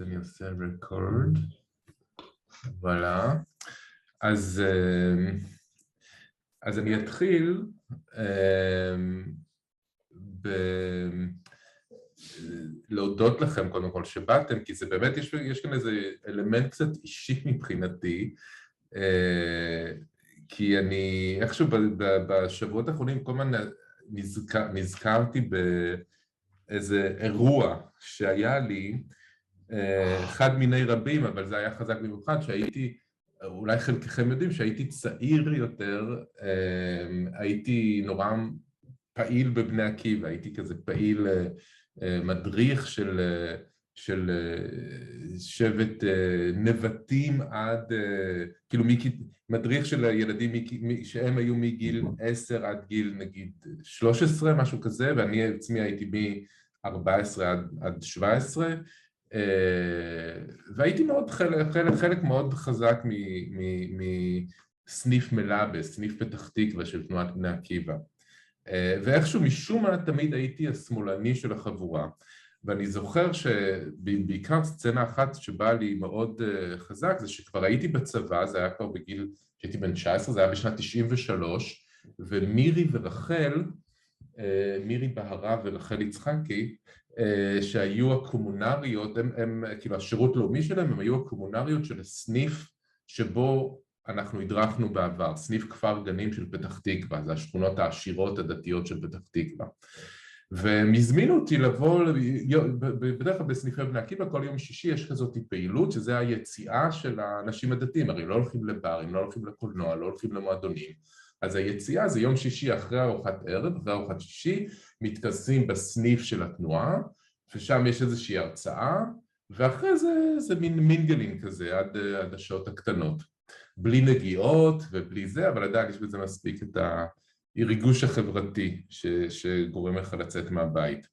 אז אני עושה record, וואלה. אז אני אתחיל להודות לכם קודם כל שבאתם, כי זה באמת, יש כאן איזה אלמנט קצת אישי מבחינתי, כי אני איכשהו בשבועות האחרונים כל הזמן נזכרתי באיזה אירוע שהיה לי, אחד מיני רבים, אבל זה היה חזק במיוחד, שהייתי, אולי חלקכם יודעים, שהייתי צעיר יותר, הייתי נורא פעיל בבני עקיבא, הייתי כזה פעיל מדריך של שבט נבטים עד, כאילו מדריך של ילדים שהם היו מגיל 10 עד גיל נגיד 13, משהו כזה, ואני עצמי הייתי מ-14 עד 17, והייתי מאוד חלק מאוד חזק מסניף מלאבס, סניף פתח תקווה של תנועת בני עקיבא. ואיכשהו משום מה תמיד הייתי השמאלני של החבורה, ואני זוכר שבעיקר סצנה אחת שבאה לי מאוד חזק, זה שכבר הייתי בצבא, זה היה כבר בגיל, שהייתי בן 19, זה היה בשנת 93, ומירי ורחל, מירי בהרה ורחל יצחקי, שהיו הקומונריות, הם כאילו השירות לאומי שלהם, הם היו הקומונריות של הסניף שבו אנחנו הדרכנו בעבר, סניף כפר גנים של פתח תקווה, זה השכונות העשירות הדתיות של פתח תקווה. והם הזמינו אותי לבוא, בדרך כלל בסניפי בני עקיבא, כל יום שישי יש כזאת פעילות, שזה היציאה של האנשים הדתיים, הרי לא הולכים לברים, לא הולכים לקולנוע, לא הולכים למועדונים, אז היציאה זה יום שישי אחרי ארוחת ערב, אחרי ארוחת שישי, מתכנסים בסניף של התנועה, ושם יש איזושהי הרצאה, ואחרי זה מין מינגלין כזה, עד השעות הקטנות. בלי נגיעות ובלי זה, אבל עדיין יש בזה מספיק את הריגוש החברתי שגורם לך לצאת מהבית.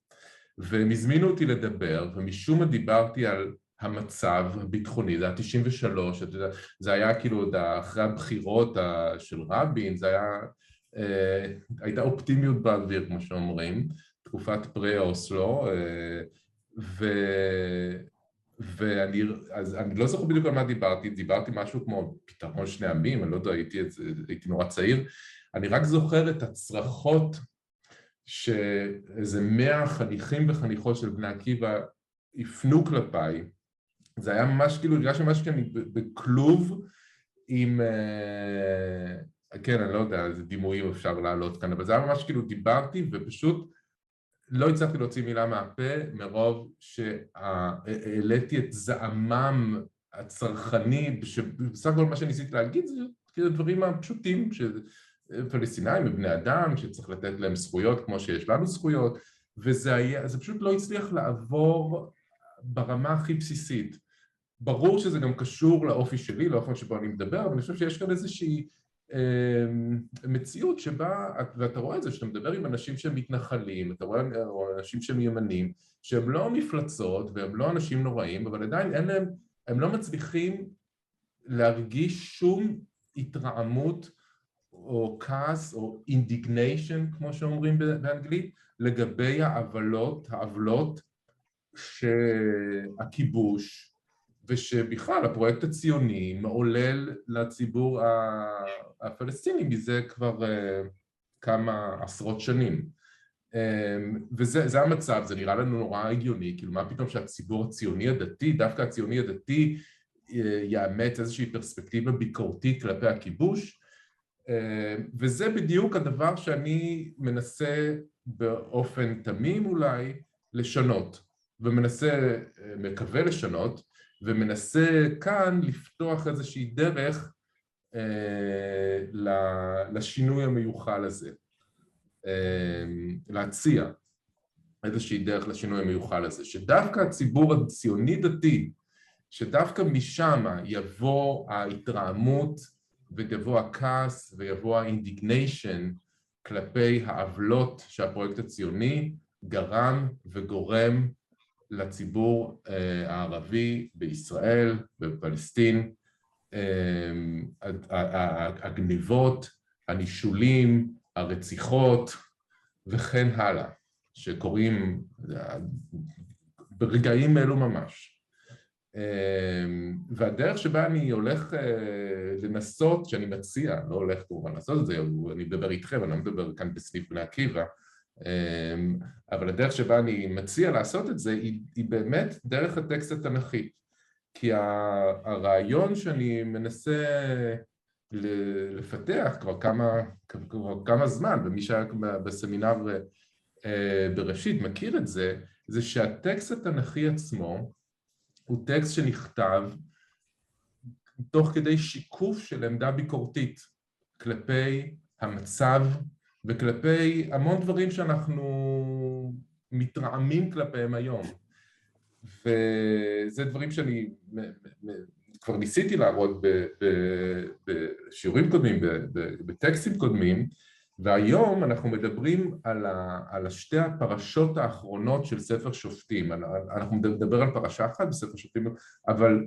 והם הזמינו אותי לדבר, ומשום מה דיברתי על המצב הביטחוני, זה היה 93, זה היה כאילו אחרי הבחירות של רבין, זה היה, הייתה אופטימיות באוויר כמו שאומרים, תקופת פרה-אוסלו, אז אני לא זוכר בדיוק על מה דיברתי משהו כמו פתרון שני עמים, אני לא יודע, הייתי נורא צעיר, אני רק זוכר את הצרחות שאיזה 100 חניכים וחניכות של בני עקיבא הפנו כלפיי, זה היה ממש כאילו, הרגשתי ממש שאני בכלוב עם, כן, אני לא יודע, איזה דימויים אפשר לעלות כאן, אבל זה היה ממש כאילו דיברתי ופשוט לא הצלחתי להוציא מילה מהפה מרוב שהעליתי את זעמם הצרכני, שבסך הכל מה שניסיתי להגיד זה כאילו דברים הפשוטים, שפלסטינאים ובני אדם, שצריך לתת להם זכויות כמו שיש לנו זכויות, זה פשוט לא הצליח לעבור ברמה הכי בסיסית. ברור שזה גם קשור לאופי שלי, לאופן שבו אני מדבר, אבל אני חושב שיש כאן איזושהי מציאות שבה, ואתה רואה את זה, שאתה מדבר עם אנשים שהם מתנחלים, אתה רואה אנשים שהם ימנים, שהם לא מפלצות והם לא אנשים נוראים, אבל עדיין הם לא מצליחים להרגיש שום התרעמות או כעס או indignation, כמו שאומרים באנגלית, לגבי העוולות שהכיבוש, ושבכלל הפרויקט הציוני מעולל לציבור הפלסטיני מזה כבר כמה עשרות שנים. וזה המצב, זה נראה לנו נורא הגיוני, כאילו מה פתאום שהציבור הציוני הדתי, דווקא הציוני הדתי יאמץ איזושהי פרספקטיבה ביקורתית כלפי הכיבוש, וזה בדיוק הדבר שאני מנסה באופן תמים אולי לשנות, ומנסה, מקווה לשנות, ומנסה כאן לפתוח איזושהי דרך לשינוי המיוחל הזה, להציע איזושהי דרך לשינוי המיוחל הזה, שדווקא הציבור הציוני דתי, שדווקא משם יבוא ההתרעמות ויבוא הכעס ויבוא האינדיגניישן כלפי העוולות שהפרויקט הציוני גרם וגורם לציבור הערבי בישראל, בפלסטין, הגניבות, הנישולים, הרציחות וכן הלאה, שקורים ברגעים אלו ממש. והדרך שבה אני הולך לנסות, שאני מציע, לא הולך כמובן לעשות את זה, אני מדבר איתכם, אני לא מדבר כאן בסניף בני עקיבא, אבל הדרך שבה אני מציע לעשות את זה היא באמת דרך הטקסט התנ"כי, כי הרעיון שאני מנסה לפתח כבר כמה זמן, ומי שהיה בסמינר בראשית מכיר את זה, זה שהטקסט התנ"כי עצמו הוא טקסט שנכתב תוך כדי שיקוף של עמדה ביקורתית כלפי המצב וכלפי המון דברים שאנחנו מתרעמים כלפיהם היום. וזה דברים שאני כבר ניסיתי להראות בשיעורים קודמים, בטקסטים קודמים, והיום אנחנו מדברים על שתי הפרשות האחרונות של ספר שופטים. אנחנו נדבר על פרשה אחת בספר שופטים, אבל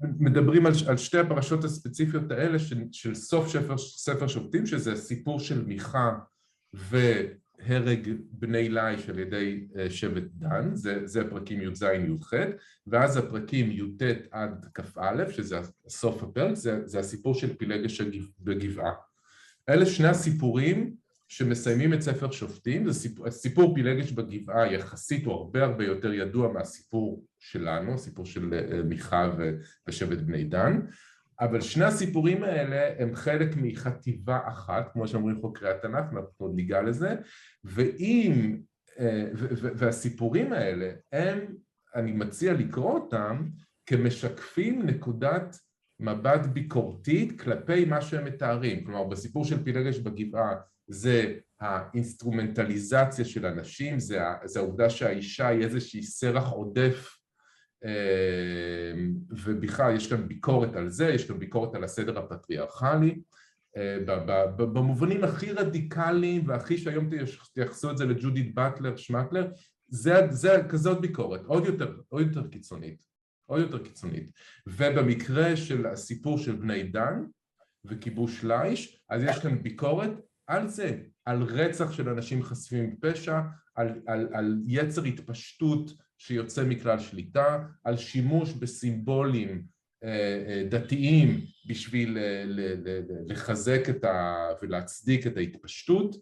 מדברים על שתי הפרשות הספציפיות האלה של סוף ספר שופטים, שזה הסיפור של מיכה והרג בני ליש על ידי שבט דן, זה הפרקים י"ז י"ח, ואז הפרקים י"ט עד כ"א, שזה סוף הפרק, זה הסיפור של פילגש בגבעה. אלה שני הסיפורים שמסיימים את ספר שופטים. הסיפור פילגש בגבעה יחסית הוא הרבה יותר ידוע מהסיפור שלנו, הסיפור של מיכה ושבט בני דן, אבל שני הסיפורים האלה הם חלק מחטיבה אחת, כמו שאומרים חוקרי התנ"ך, אנחנו עוד ניגע לזה, והסיפורים האלה, אני מציע לקרוא אותם כמשקפים נקודת מבט ביקורתית כלפי מה שהם מתארים. כלומר, בסיפור של פילגש בגבעה זה האינסטרומנטליזציה של אנשים, זה העובדה שהאישה היא איזושהי סרח עודף, ובכלל יש כאן ביקורת על זה, יש כאן ביקורת על הסדר הפטריארכלי, במובנים הכי רדיקליים והכי שהיום תייחסו את זה לג'ודית באטלר, שמטלר, זה כזאת ביקורת, עוד יותר קיצונית. עוד יותר קיצונית. ובמקרה של הסיפור של בני דן וכיבוש ליש, אז יש כאן ביקורת על זה, על רצח של אנשים חשופים מפשע, על יצר התפשטות שיוצא מכלל שליטה, על שימוש בסימבולים דתיים בשביל לחזק ולהצדיק את ההתפשטות,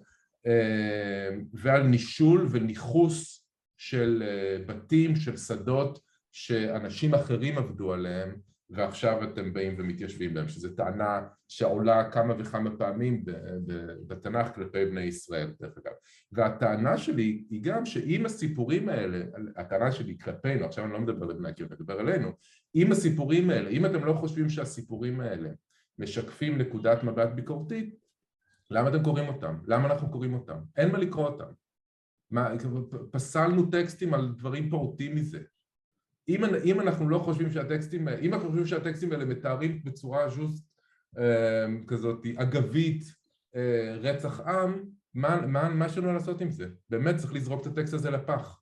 ועל נישול וניחוס של בתים, של שדות, שאנשים אחרים עבדו עליהם, ועכשיו אתם באים ומתיישבים בהם, שזו טענה שעולה כמה וכמה פעמים בתנ"ך כלפי בני ישראל, דרך אגב. והטענה שלי היא גם שאם הסיפורים האלה, הטענה שלי כלפינו, עכשיו אני לא מדבר לבני עקיבא, אני מדבר עלינו, אם הסיפורים האלה, אם אתם לא חושבים שהסיפורים האלה משקפים נקודת מבט ביקורתית, למה אתם קוראים אותם? למה אנחנו קוראים אותם? אין מה לקרוא אותם. פסלנו טקסטים על דברים פורטים מזה. אם אנחנו לא חושבים שהטקסטים, אם אנחנו חושבים שהטקסטים האלה מתארים בצורה ז'וסט כזאת אגבית רצח עם, מה שלא לעשות עם זה? באמת צריך לזרוק את הטקסט הזה לפח.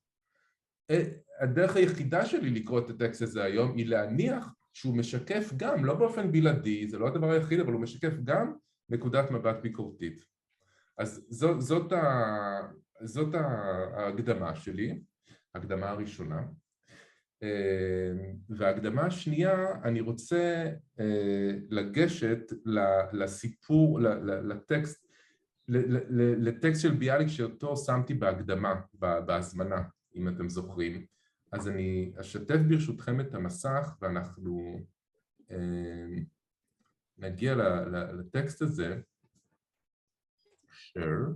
הדרך היחידה שלי לקרוא את הטקסט הזה היום היא להניח שהוא משקף גם, לא באופן בלעדי, זה לא הדבר היחיד, אבל הוא משקף גם נקודת מבט ביקורתית. אז זאת ההקדמה שלי, ההקדמה הראשונה. וההקדמה השנייה, אני רוצה לגשת לסיפור, לטקסט של ביאליק שאותו שמתי בהקדמה, בהזמנה, אם אתם זוכרים. אז אני אשתף ברשותכם את המסך ואנחנו נגיע לטקסט הזה. Share.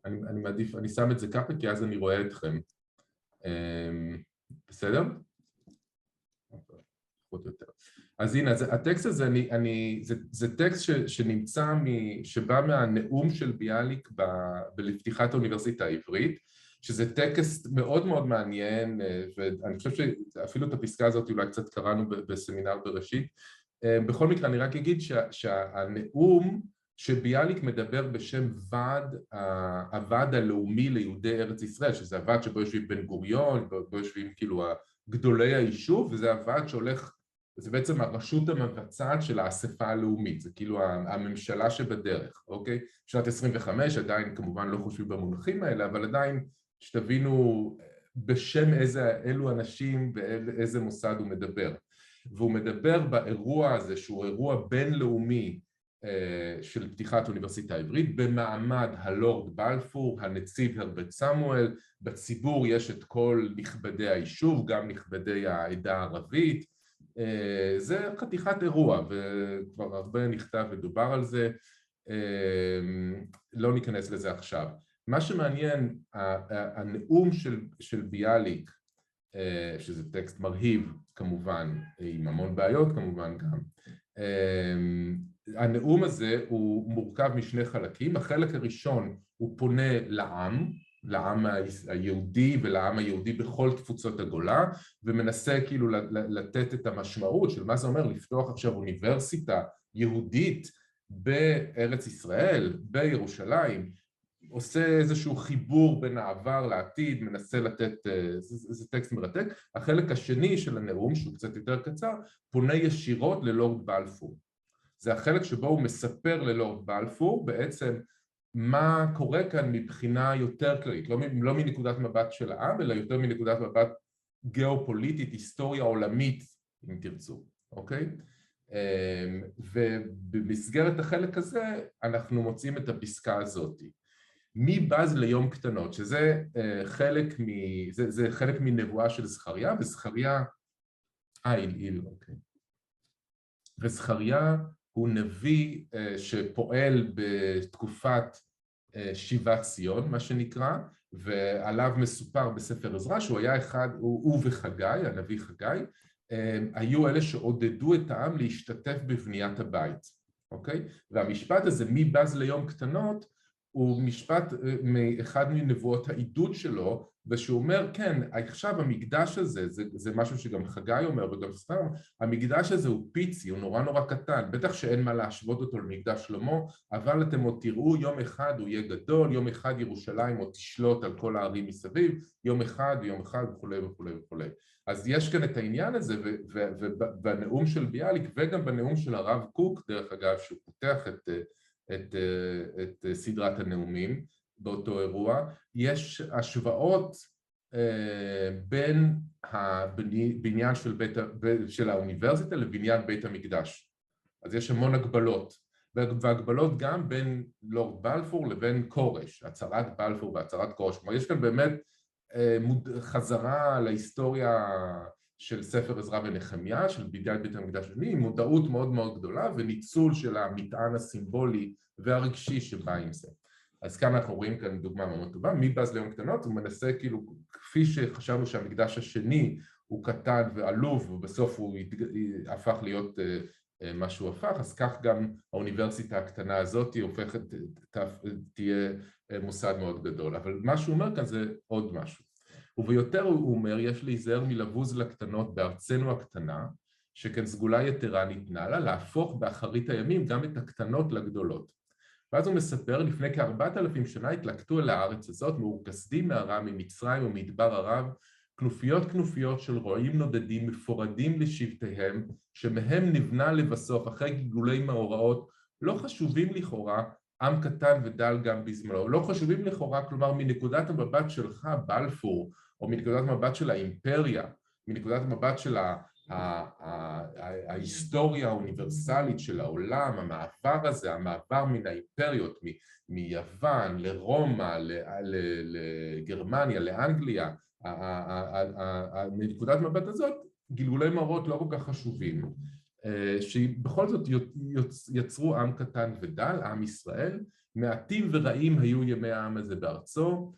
אני מעדיף, אני שם את זה ככה, כי אז אני רואה אתכם. בסדר? אז הנה, הטקסט הזה, זה טקסט שנמצא, שבא מהנאום של ביאליק בפתיחת האוניברסיטה העברית, שזה טקסט מאוד מאוד מעניין, ואני חושב שאפילו את הפסקה הזאת אולי קצת קראנו בסמינר בראשית. בכל מקרה, אני רק אגיד שהנאום, שביאליק מדבר בשם הוועד הלאומי ליהודי ארץ ישראל, שזה הוועד שבו יושבים בן גוריון, בו יושבים כאילו גדולי היישוב, וזה הוועד שהולך, זה בעצם הרשות המבצעת של האספה הלאומית, זה כאילו הממשלה שבדרך, אוקיי? שנת 25, עדיין כמובן לא חושבים במונחים האלה, אבל עדיין שתבינו בשם אילו אנשים ואיזה מוסד הוא מדבר. והוא מדבר באירוע הזה שהוא אירוע בינלאומי של פתיחת אוניברסיטה העברית במעמד הלורד בלפור, הנציב הרברט סמואל, בציבור יש את כל נכבדי היישוב, גם נכבדי העדה הערבית, זה חתיכת אירוע וכבר הרבה נכתב ודובר על זה, לא ניכנס לזה עכשיו. מה שמעניין, הנאום של ביאליק, שזה טקסט מרהיב כמובן, עם המון בעיות כמובן גם, הנאום הזה הוא מורכב משני חלקים. החלק הראשון הוא פונה לעם היהודי ולעם היהודי בכל תפוצות הגולה, ומנסה כאילו לתת את המשמעות של מה זה אומר לפתוח עכשיו אוניברסיטה יהודית בארץ ישראל, בירושלים, עושה איזשהו חיבור בין העבר לעתיד, מנסה לתת, זה טקסט מרתק. החלק השני של הנאום, שהוא קצת יותר קצר, פונה ישירות ללורד בלפור. זה החלק שבו הוא מספר ללורד בלפור בעצם מה קורה כאן מבחינה יותר כללית, לא מנקודת מבט של העם, אלא יותר מנקודת מבט גיאופוליטית, היסטוריה עולמית, אם תרצו, אוקיי? ובמסגרת החלק הזה אנחנו מוצאים את הפסקה הזאת. מי בז ליום קטנות, שזה חלק מנבואה של זכריה, וזכריה, אוקיי. וזכריה הוא נביא שפועל בתקופת שיבת ציון, מה שנקרא, ועליו מסופר בספר עזרא, שהוא היה אחד, הוא וחגי, הנביא חגי, היו אלה שעודדו את העם להשתתף בבניית הבית, אוקיי? והמשפט הזה, מי בז ליום קטנות, הוא משפט מאחד מנבואות העידוד שלו, ושהוא אומר, כן, עכשיו המקדש הזה, זה משהו שגם חגי אומר וגם ספר, המקדש הזה הוא פיצי, הוא נורא נורא קטן, בטח שאין מה להשוות אותו למקדש שלמה, אבל אתם עוד תראו, יום אחד הוא יהיה גדול, יום אחד ירושלים עוד תשלוט על כל הערים מסביב, יום אחד וכולי וכולי וכולי. אז יש כאן את העניין הזה, ובנאום של ביאליק וגם בנאום של הרב קוק, דרך אגב, שהוא פותח את סדרת הנאומים באותו אירוע, יש השוואות בין הבניין של האוניברסיטה לבניין בית המקדש. אז יש המון הגבלות, והגבלות גם בין לורד בלפור לבין כורש, הצהרת בלפור והצהרת כורש. כלומר, יש כאן באמת חזרה להיסטוריה של ספר עזרא ונחמיה, של בניית בית המקדש השני, עם מודעות מאוד מאוד גדולה וניצול של המטען הסימבולי והרגשי שבא עם זה. אז כאן אנחנו רואים כאן דוגמה מאוד טובה, מי בז ליום קטנות, הוא מנסה כאילו, כפי שחשבנו שהמקדש השני הוא קטן ועלוב, ובסוף הוא הפך להיות מה שהוא הפך, אז כך גם האוניברסיטה הקטנה הזאת הופכת, תהיה מוסד מאוד גדול. אבל מה שהוא אומר כאן זה עוד משהו. וביותר הוא אומר, יש להיזהר מלבוז לקטנות בארצנו הקטנה, שכן סגולה יתרה ניתנה לה, להפוך באחרית הימים גם את הקטנות לגדולות. ואז הוא מספר, לפני כ4,000 שנה התלקטו אל הארץ הזאת, מאורקסדים מארם, ממצרים ומדבר ערב, כנופיות של רועים נודדים מפורדים לשבטיהם, שמהם נבנה לבסוף, אחרי גיגולי מאורעות, לא חשובים לכאורה, עם קטן ודל גם בזמנו, לא חשובים לכאורה, כלומר מנקודת המבט שלך, בלפור, או מנקודת המבט של האימפריה, מנקודת המבט של ההיסטוריה האוניברסלית של העולם, המעבר הזה, המעבר מן האימפריות, מיוון לרומא, לגרמניה, לאנגליה, מנקודת המבט הזאת, גלגולי מאורעות לא כל כך חשובים, שבכל זאת יצרו עם קטן ודל, עם ישראל, מעטים ורעים היו ימי העם הזה בארצו,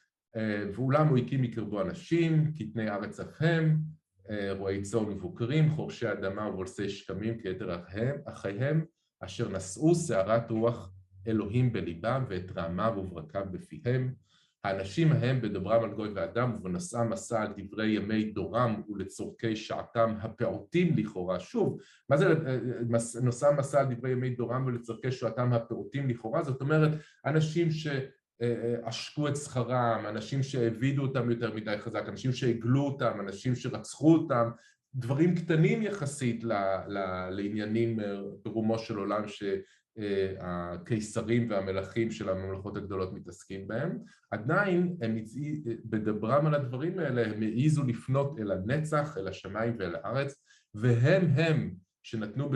ואולם הוא הקים מקרבו אנשים, קטני ארץ אף הם, רועי צאן ובוקרים, חורשי אדמה ובולסי שקמים כיתר אחיהם, אשר נשאו סערת רוח אלוהים בליבם ואת רעמיו וברקיו בפיהם. האנשים ההם בדברם על גוי ואדם ובנשאם מסע על דברי ימי דורם ולצורכי שעתם הפעוטים לכאורה. שוב, מה זה נשאם מסע על דברי ימי דורם ולצורכי שעתם הפעוטים לכאורה? זאת אומרת, אנשים שעשקו את שכרם, אנשים שהעבידו אותם יותר מדי חזק, אנשים שהגלו אותם, אנשים שרצחו אותם, דברים קטנים יחסית לעניינים ברומו של עולם הקיסרים והמלכים של הממלכות הגדולות מתעסקים בהם, עדיין הם בדברם על הדברים האלה, הם העיזו לפנות אל הנצח, אל השמיים ואל הארץ, והם שנתנו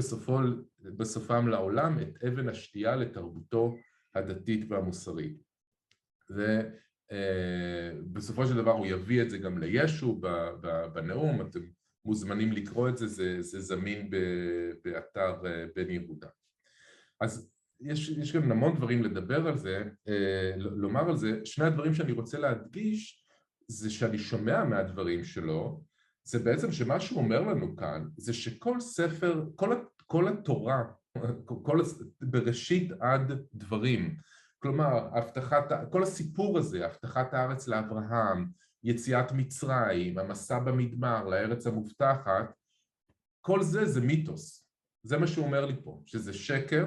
בסופם לעולם את אבן השתייה לתרבותו הדתית והמוסרית. ובסופו של דבר הוא יביא את זה גם לישו בנאום, אתם מוזמנים לקרוא את זה, זה זמין באתר בן יהודה. אז יש גם המון דברים לדבר על זה, לומר על זה. שני הדברים שאני רוצה להדגיש זה שאני שומע מהדברים שלו, זה בעצם שמה שהוא אומר לנו כאן זה שכל ספר, כל התורה, בראשית עד דברים, כלומר כל הסיפור הזה, הבטחת הארץ לאברהם, יציאת מצרים, המסע במדבר לארץ המובטחת, כל זה מיתוס. זה מה שהוא אומר לי פה, שזה שקר,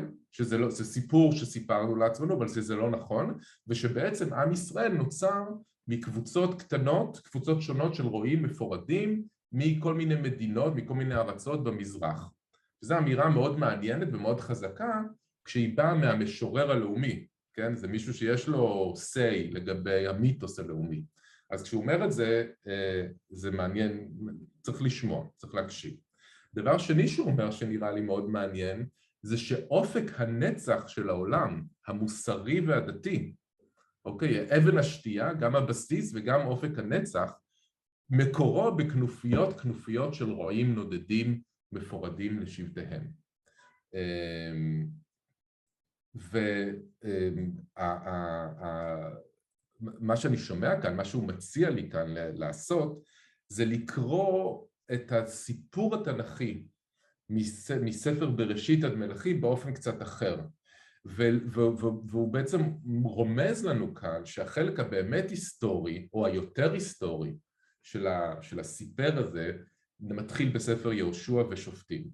זה סיפור שסיפרנו לעצמנו, אבל שזה לא נכון, ושבעצם עם ישראל נוצר מקבוצות קטנות, קבוצות שונות של רועים מפורדים, מכל מיני מדינות, מכל מיני ארצות במזרח. וזו אמירה מאוד מעניינת ומאוד חזקה, כשהיא באה מהמשורר הלאומי, כן? זה מישהו שיש לו say לגבי המיתוס הלאומי. אז כשהוא אומר את זה, זה מעניין, צריך לשמוע, צריך להקשיב. דבר שני שהוא אומר שנראה לי מאוד מעניין, זה שאופק הנצח של העולם, המוסרי והדתי, אוקיי, אבן השתייה, גם הבסיס וגם אופק הנצח, מקורו כנופיות של רועים נודדים מפורדים לשבטיהם. ומה שאני שומע כאן, מה שהוא מציע לי כאן לעשות, זה לקרוא את הסיפור התנ"כי מספר בראשית עד מלכים באופן קצת אחר. והוא בעצם רומז לנו כאן שהחלק הבאמת היסטורי, או היותר היסטורי, של הסיפר הזה, מתחיל בספר יהושע ושופטים.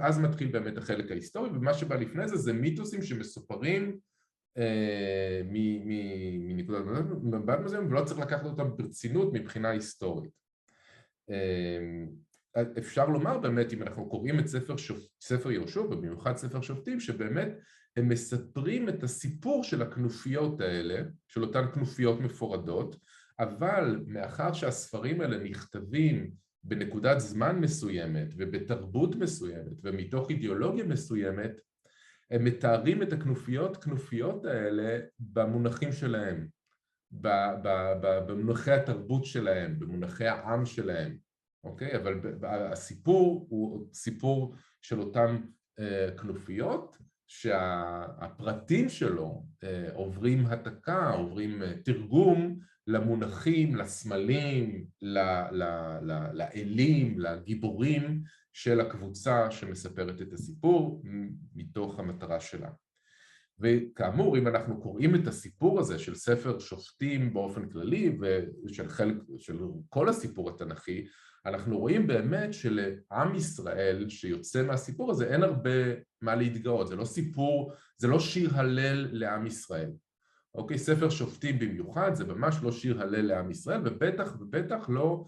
אז מתחיל באמת החלק ההיסטורי, ומה שבא לפני זה מיתוסים שמסופרים מנקודת מבט מסוימת, ולא צריך לקחת אותם ברצינות מבחינה היסטורית. אפשר לומר באמת, אם אנחנו קוראים את ספר יהושע, ובמיוחד ספר שופטים, שבאמת הם מספרים את הסיפור של הכנופיות האלה, של אותן כנופיות מפורדות, אבל מאחר שהספרים האלה נכתבים בנקודת זמן מסוימת ובתרבות מסוימת ומתוך אידיאולוגיה מסוימת, הם מתארים את הכנופיות האלה במונחים שלהם, במונחי התרבות שלהם, במונחי העם שלהם, אוקיי? אבל הסיפור הוא סיפור של אותן כנופיות, שהפרטים שלו עוברים התקה, עוברים תרגום למונחים, לסמלים, לאלים, לגיבורים של הקבוצה שמספרת את הסיפור מתוך המטרה שלה. וכאמור, אם אנחנו קוראים את הסיפור הזה של ספר שופטים באופן כללי של כל הסיפור התנ"כי, אנחנו רואים באמת שלעם ישראל שיוצא מהסיפור הזה אין הרבה מה להתגאות, זה לא סיפור, זה לא שיר הלל לעם ישראל. אוקיי, ספר שופטים במיוחד זה ממש לא שיר הלל לעם ישראל, ובטח לא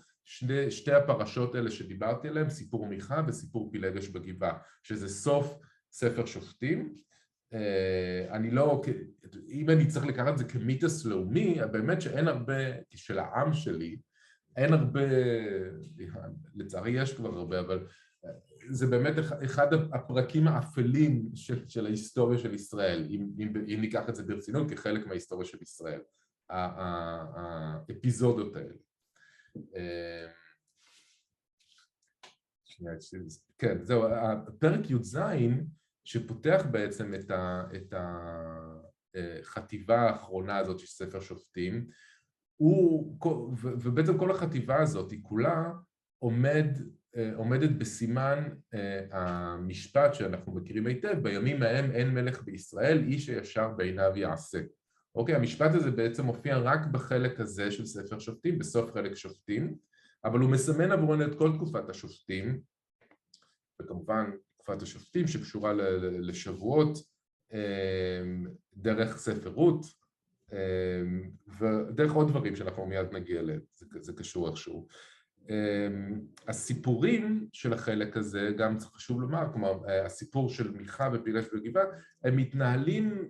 שתי הפרשות האלה שדיברתי עליהן, סיפור מיכה וסיפור פילגש בגבעה, שזה סוף ספר שופטים. אם אני צריך לקחת את זה כמיתוס לאומי, באמת שאין הרבה, של העם שלי, אין הרבה, לצערי יש כבר הרבה, אבל זה באמת אחד הפרקים האפלים של ההיסטוריה של ישראל, אם ניקח את זה ברצינות כחלק מההיסטוריה של ישראל, האפיזודות האלה. כן, זהו, הפרק י"ז שפותח בעצם את החטיבה האחרונה הזאת של ספר שופטים, ובעצם כל החטיבה הזאת היא כולה עומדת בסימן המשפט שאנחנו מכירים היטב, בימים ההם אין מלך בישראל, איש הישר בעיניו יעשה. אוקיי, המשפט הזה בעצם מופיע רק בחלק הזה של ספר שופטים, בסוף חלק שופטים, אבל הוא מסמן עבורנו את כל תקופת השופטים, וכמובן תקופת השופטים שקשורה לשבועות, דרך ספר רות, ודרך עוד דברים שאנחנו מיד נגיע אליהם, זה קשור איכשהו. הסיפורים של החלק הזה, גם חשוב לומר, כלומר הסיפור של מיכה ופילגש בגבעה, הם מתנהלים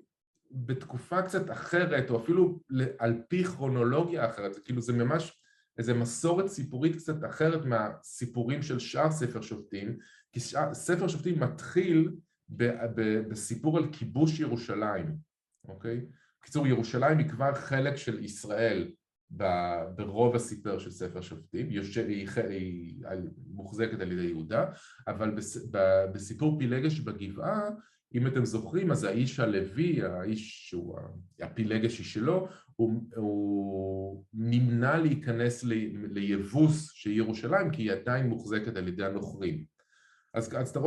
בתקופה קצת אחרת, או אפילו על פי כרונולוגיה אחרת, כאילו זה ממש איזו מסורת סיפורית קצת אחרת מהסיפורים של שאר ספר שופטים, כי ספר שופטים מתחיל בסיפור על כיבוש ירושלים, אוקיי? בקיצור, ירושלים היא כבר חלק של ישראל ברוב הסיפור של ספר שופטים, היא מוחזקת על ידי יהודה, אבל בסיפור פילגש בגבעה, אם אתם זוכרים, אז האיש הלוי, האיש שהוא הפילגשי שלו, הוא נמנע להיכנס ליבוס של ירושלים, כי היא עדיין מוחזקת על ידי הנוכרים. אז אתה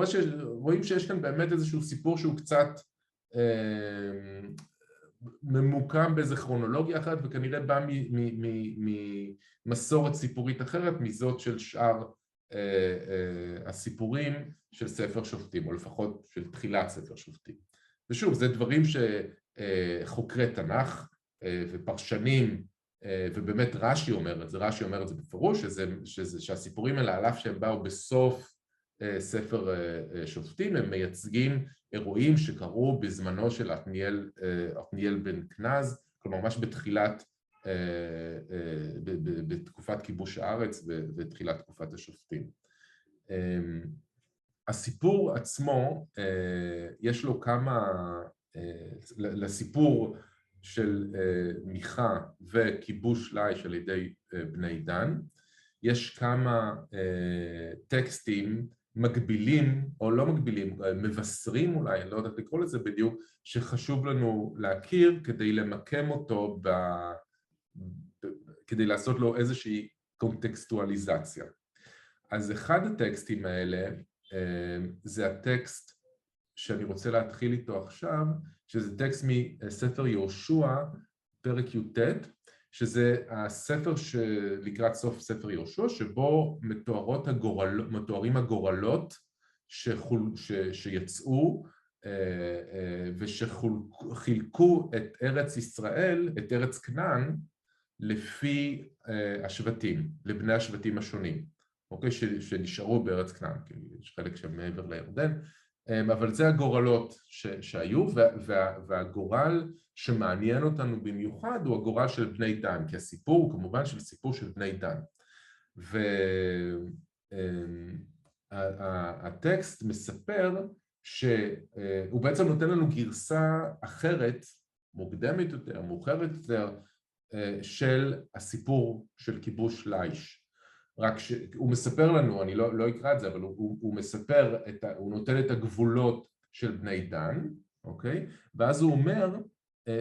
רואים שיש כאן באמת איזשהו סיפור שהוא קצת ממוקם באיזו כרונולוגיה אחרת, וכנראה בא ממסורת סיפורית אחרת, מזאת של שאר הסיפורים של ספר שופטים, או לפחות של תחילת ספר שופטים. ושוב, זה דברים שחוקרי תנ"ך ופרשנים, ובאמת רש"י אומר את זה, רש"י אומר את זה בפירוש, שהסיפורים האלה, על אף שהם באו בסוף ספר שופטים, הם מייצגים אירועים שקרו בזמנו של עתניאל בן כנז, כלומר ממש בתחילת, בתקופת כיבוש הארץ ותחילת תקופת השופטים. הסיפור עצמו, יש לו כמה, לסיפור של מיכה וכיבוש לייש על ידי בני דן, יש כמה טקסטים מקבילים, או לא מקבילים, מבשרים אולי, אני לא יודעת לקרוא לזה בדיוק, שחשוב לנו להכיר כדי למקם אותו, כדי לעשות לו איזושהי קונטקסטואליזציה. אז אחד הטקסטים האלה, זה הטקסט שאני רוצה להתחיל איתו עכשיו, שזה טקסט מספר יהושע, פרק י"ט, שזה הספר לקראת סוף ספר יהושע, שבו מתוארים הגורלות שיצאו ושחילקו את ארץ ישראל, את ארץ כנען, לפי השבטים, לבני השבטים השונים, אוקיי? שנשארו בארץ כנען, כי יש חלק שם מעבר לירדן, אבל זה הגורלות שהיו, והגורל שמעניין אותנו במיוחד הוא הגורל של בני דן, כי הסיפור הוא כמובן של סיפור של בני דן. והטקסט מספר שהוא בעצם נותן לנו גרסה אחרת, מוקדמת יותר, מאוחרת יותר, של הסיפור של כיבוש לייש. רק שהוא מספר לנו, אני לא אקרא את זה, אבל הוא מספר, הוא נותן את הגבולות של בני דן, אוקיי? ואז הוא אומר,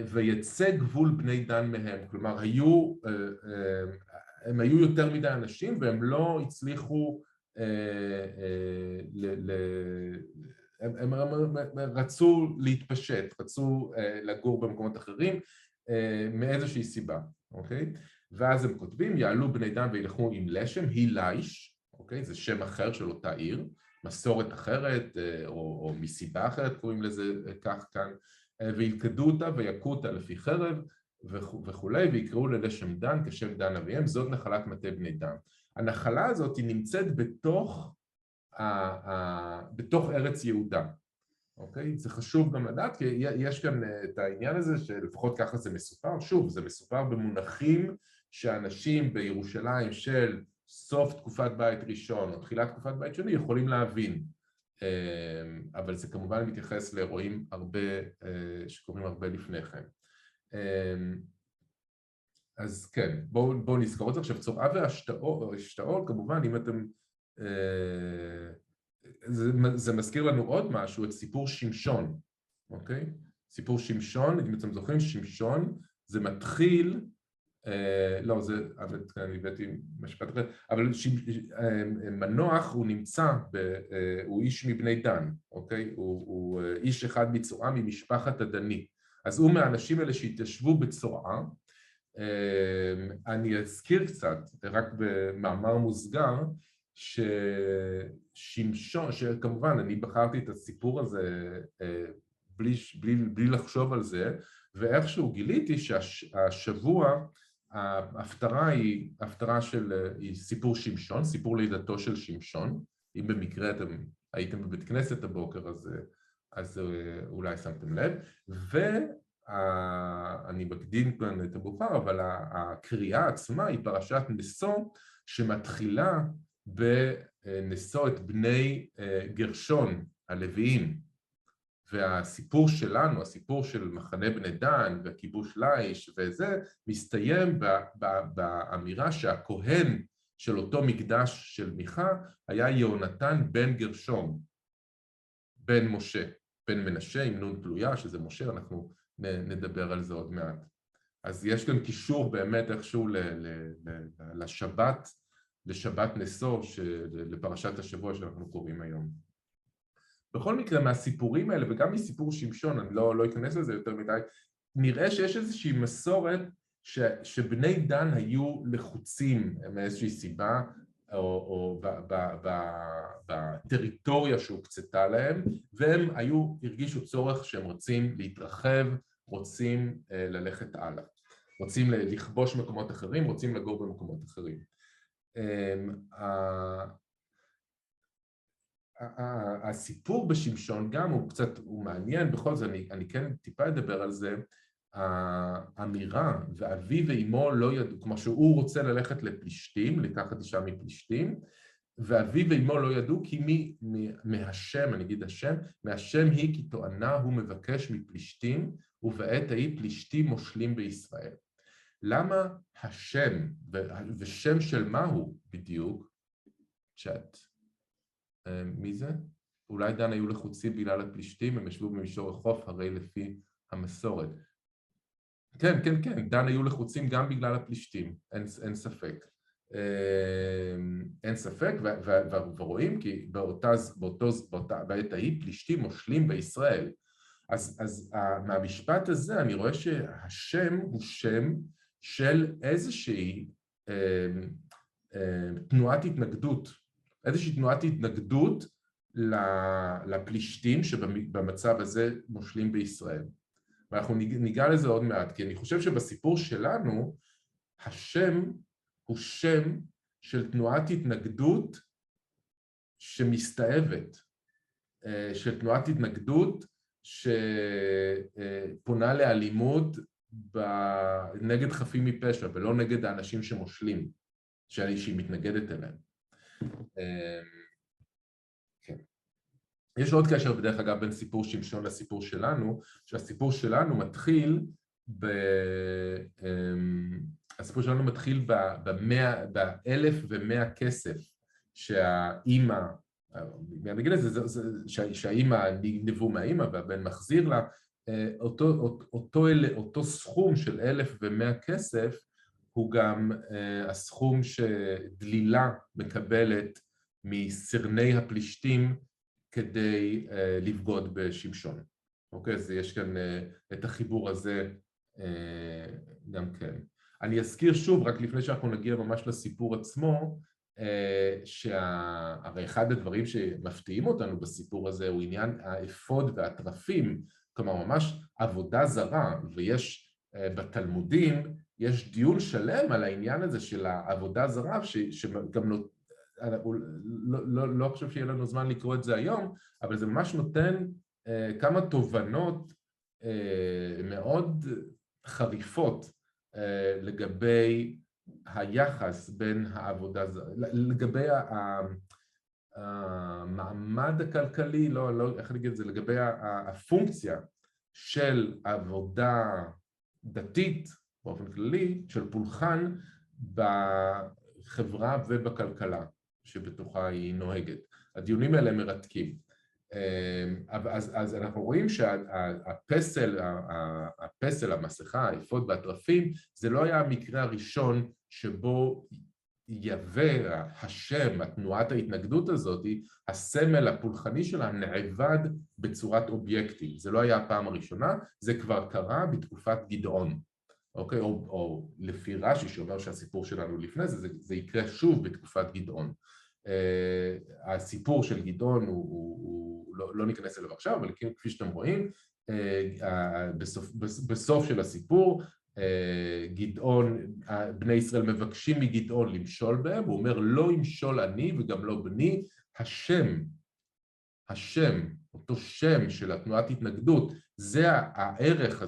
ויצא גבול בני דן מהם, כלומר, הם היו יותר מדי אנשים, והם לא הצליחו, הם רצו להתפשט, רצו לגור במקומות אחרים, מאיזושהי סיבה, אוקיי? ואז הם כותבים, יעלו בני דן וילכו עם לשם, היא לייש, אוקיי? זה שם אחר של אותה עיר, מסורת אחרת, או מסיבה אחרת קוראים לזה כך כאן, וילכדו אותה ויכו אותה לפי חרב וכולי, ויקראו ללשם דן כשם דן אביהם, זאת נחלת מטה בני דן. הנחלה הזאת היא נמצאת בתוך ארץ יהודה, אוקיי? זה חשוב גם לדעת, כי יש כאן את העניין הזה שלפחות ככה זה מסופר, שוב, זה מסופר במונחים שאנשים בירושלים של סוף תקופת בית ראשון או תחילת תקופת בית שני יכולים להבין, אבל זה כמובן מתייחס לאירועים שקורים הרבה לפני כן. אז כן, בואו נזכור את זה. עכשיו, צורעה והשתאול, כמובן, אם אתם... זה מזכיר לנו עוד משהו, את סיפור שמשון, אוקיי? סיפור שמשון, אם אתם זוכרים, שמשון, זה מתחיל, לא, זה, אני הבאתי משפט אחר, אבל מנוח הוא נמצא, הוא איש מבני דן, אוקיי? הוא איש אחד מצורעה ממשפחת הדני, אז הוא מהאנשים האלה שהתיישבו בצורעה. אני אזכיר קצת, רק במאמר מוסגר, ששמשון, שכמובן אני בחרתי את הסיפור הזה בלי לחשוב על זה, ואיכשהו גיליתי שהשבוע ההפטרה היא הפטרה היא סיפור שמשון, סיפור לידתו של שמשון. אם במקרה אתם הייתם בבית כנסת הבוקר, אז אולי שמתם לב. ואני מקדים כאן את המאוחר, אבל הקריאה עצמה היא פרשת נשוא, שמתחילה בנשוא את בני גרשון, הלוויים. והסיפור שלנו, הסיפור של מחנה בני דן וכיבוש ליש וזה, מסתיים באמירה שהכהן של אותו מקדש של מיכה היה יהונתן בן גרשום, בן משה, בן מנשה עם נון תלויה, שזה משה, אנחנו נדבר על זה עוד מעט. אז יש כאן קישור באמת איכשהו לשבת נשוא, לפרשת השבוע שאנחנו קוראים היום. בכל מקרה, מהסיפורים האלה, וגם מסיפור שמשון, אני לא אכנס לזה יותר מדי, נראה שיש איזושהי מסורת שבני דן היו לחוצים מאיזושהי סיבה, או בטריטוריה שהוקצתה להם, והם הרגישו צורך שהם רוצים להתרחב, רוצים ללכת הלאה, רוצים לכבוש מקומות אחרים, רוצים לגור במקומות אחרים. הסיפור בשמשון גם הוא מעניין, בכל זאת אני כן טיפה אדבר על זה, האמירה ואבי ואימו לא ידעו, כמו שהוא רוצה ללכת לפלישתים, לקחת אישה מפלישתים, ואבי ואימו לא ידעו כי מהשם, אני אגיד השם, מהשם היא כי תואנה הוא מבקש מפלישתים, ובעת ההיא פלישתים מושלים בישראל. למה השם, ושם של מהו בדיוק? צ'אט. מי זה? אולי דן היו לחוצים בגלל הפלישתים, הם ישבו במישור החוף, הרי לפי המסורת. כן, כן, כן, דן היו לחוצים גם בגלל הפלישתים, אין ספק. אין ספק, ורואים כי בעת ההיא פלישתים מושלים בישראל. אז מהמשפט הזה אני רואה שהשם הוא שם של איזושהי תנועת התנגדות, איזושהי תנועת התנגדות לפלישתים שבמצב הזה מושלים בישראל. ואנחנו ניגע לזה עוד מעט, כי אני חושב שבסיפור שלנו, השם הוא שם של תנועת התנגדות שמסתאבת, של תנועת התנגדות שפונה לאלימות נגד חפים מפשע, ולא נגד האנשים שמושלים, שהיא מתנגדת אליהם. כן. יש עוד קשר בדרך אגב בין סיפור שמשון לסיפור שלנו, שהסיפור שלנו מתחיל הסיפור שלנו מתחיל ב-1,100 כסף שהאימא, נגיד לזה, שהאימא נגנבו מהאימא והבן מחזיר לה, אותו סכום של 1,100 כסף הוא גם הסכום שדלילה מקבלת מסרני הפלישתים כדי לבגוד בשמשון. אוקיי, אז יש כאן את החיבור הזה גם כן. אני אזכיר שוב, רק לפני שאנחנו נגיע ממש לסיפור עצמו, שהרי אחד הדברים שמפתיעים אותנו בסיפור הזה הוא עניין האפוד והטרפים, כלומר ממש עבודה זרה, ויש בתלמודים, יש דיון שלם על העניין הזה של העבודה זרה, שגם לא חושב שיהיה לנו זמן לקרוא את זה היום, אבל זה ממש נותן כמה תובנות מאוד חריפות לגבי היחס בין העבודה, לגבי המעמד הכלכלי, לא, איך נגיד את זה, לגבי הפונקציה של עבודה דתית, באופן כללי, של פולחן בחברה ובכלכלה שבתוכה היא נוהגת. הדיונים האלה מרתקים. אז אנחנו רואים שהפסל, המסכה, האפוד והטרפים, זה לא היה המקרה הראשון שבו יהווה השם, התנועת ההתנגדות הזאת, הסמל הפולחני שלה נעבד בצורת אובייקטים. זה לא היה הפעם הראשונה, זה כבר קרה בתקופת גדעון. אוקיי? או לפי רש"י שאומר שהסיפור שלנו לפני זה, זה יקרה שוב בתקופת גדעון. הסיפור של גדעון הוא לא ניכנס אליו עכשיו, אבל כפי שאתם רואים, בסוף של הסיפור, גדעון, בני ישראל מבקשים מגדעון למשול בהם, הוא אומר לא ימשול אני וגם לא בני, השם, אותו שם של התנועת התנגדות, זה הערך,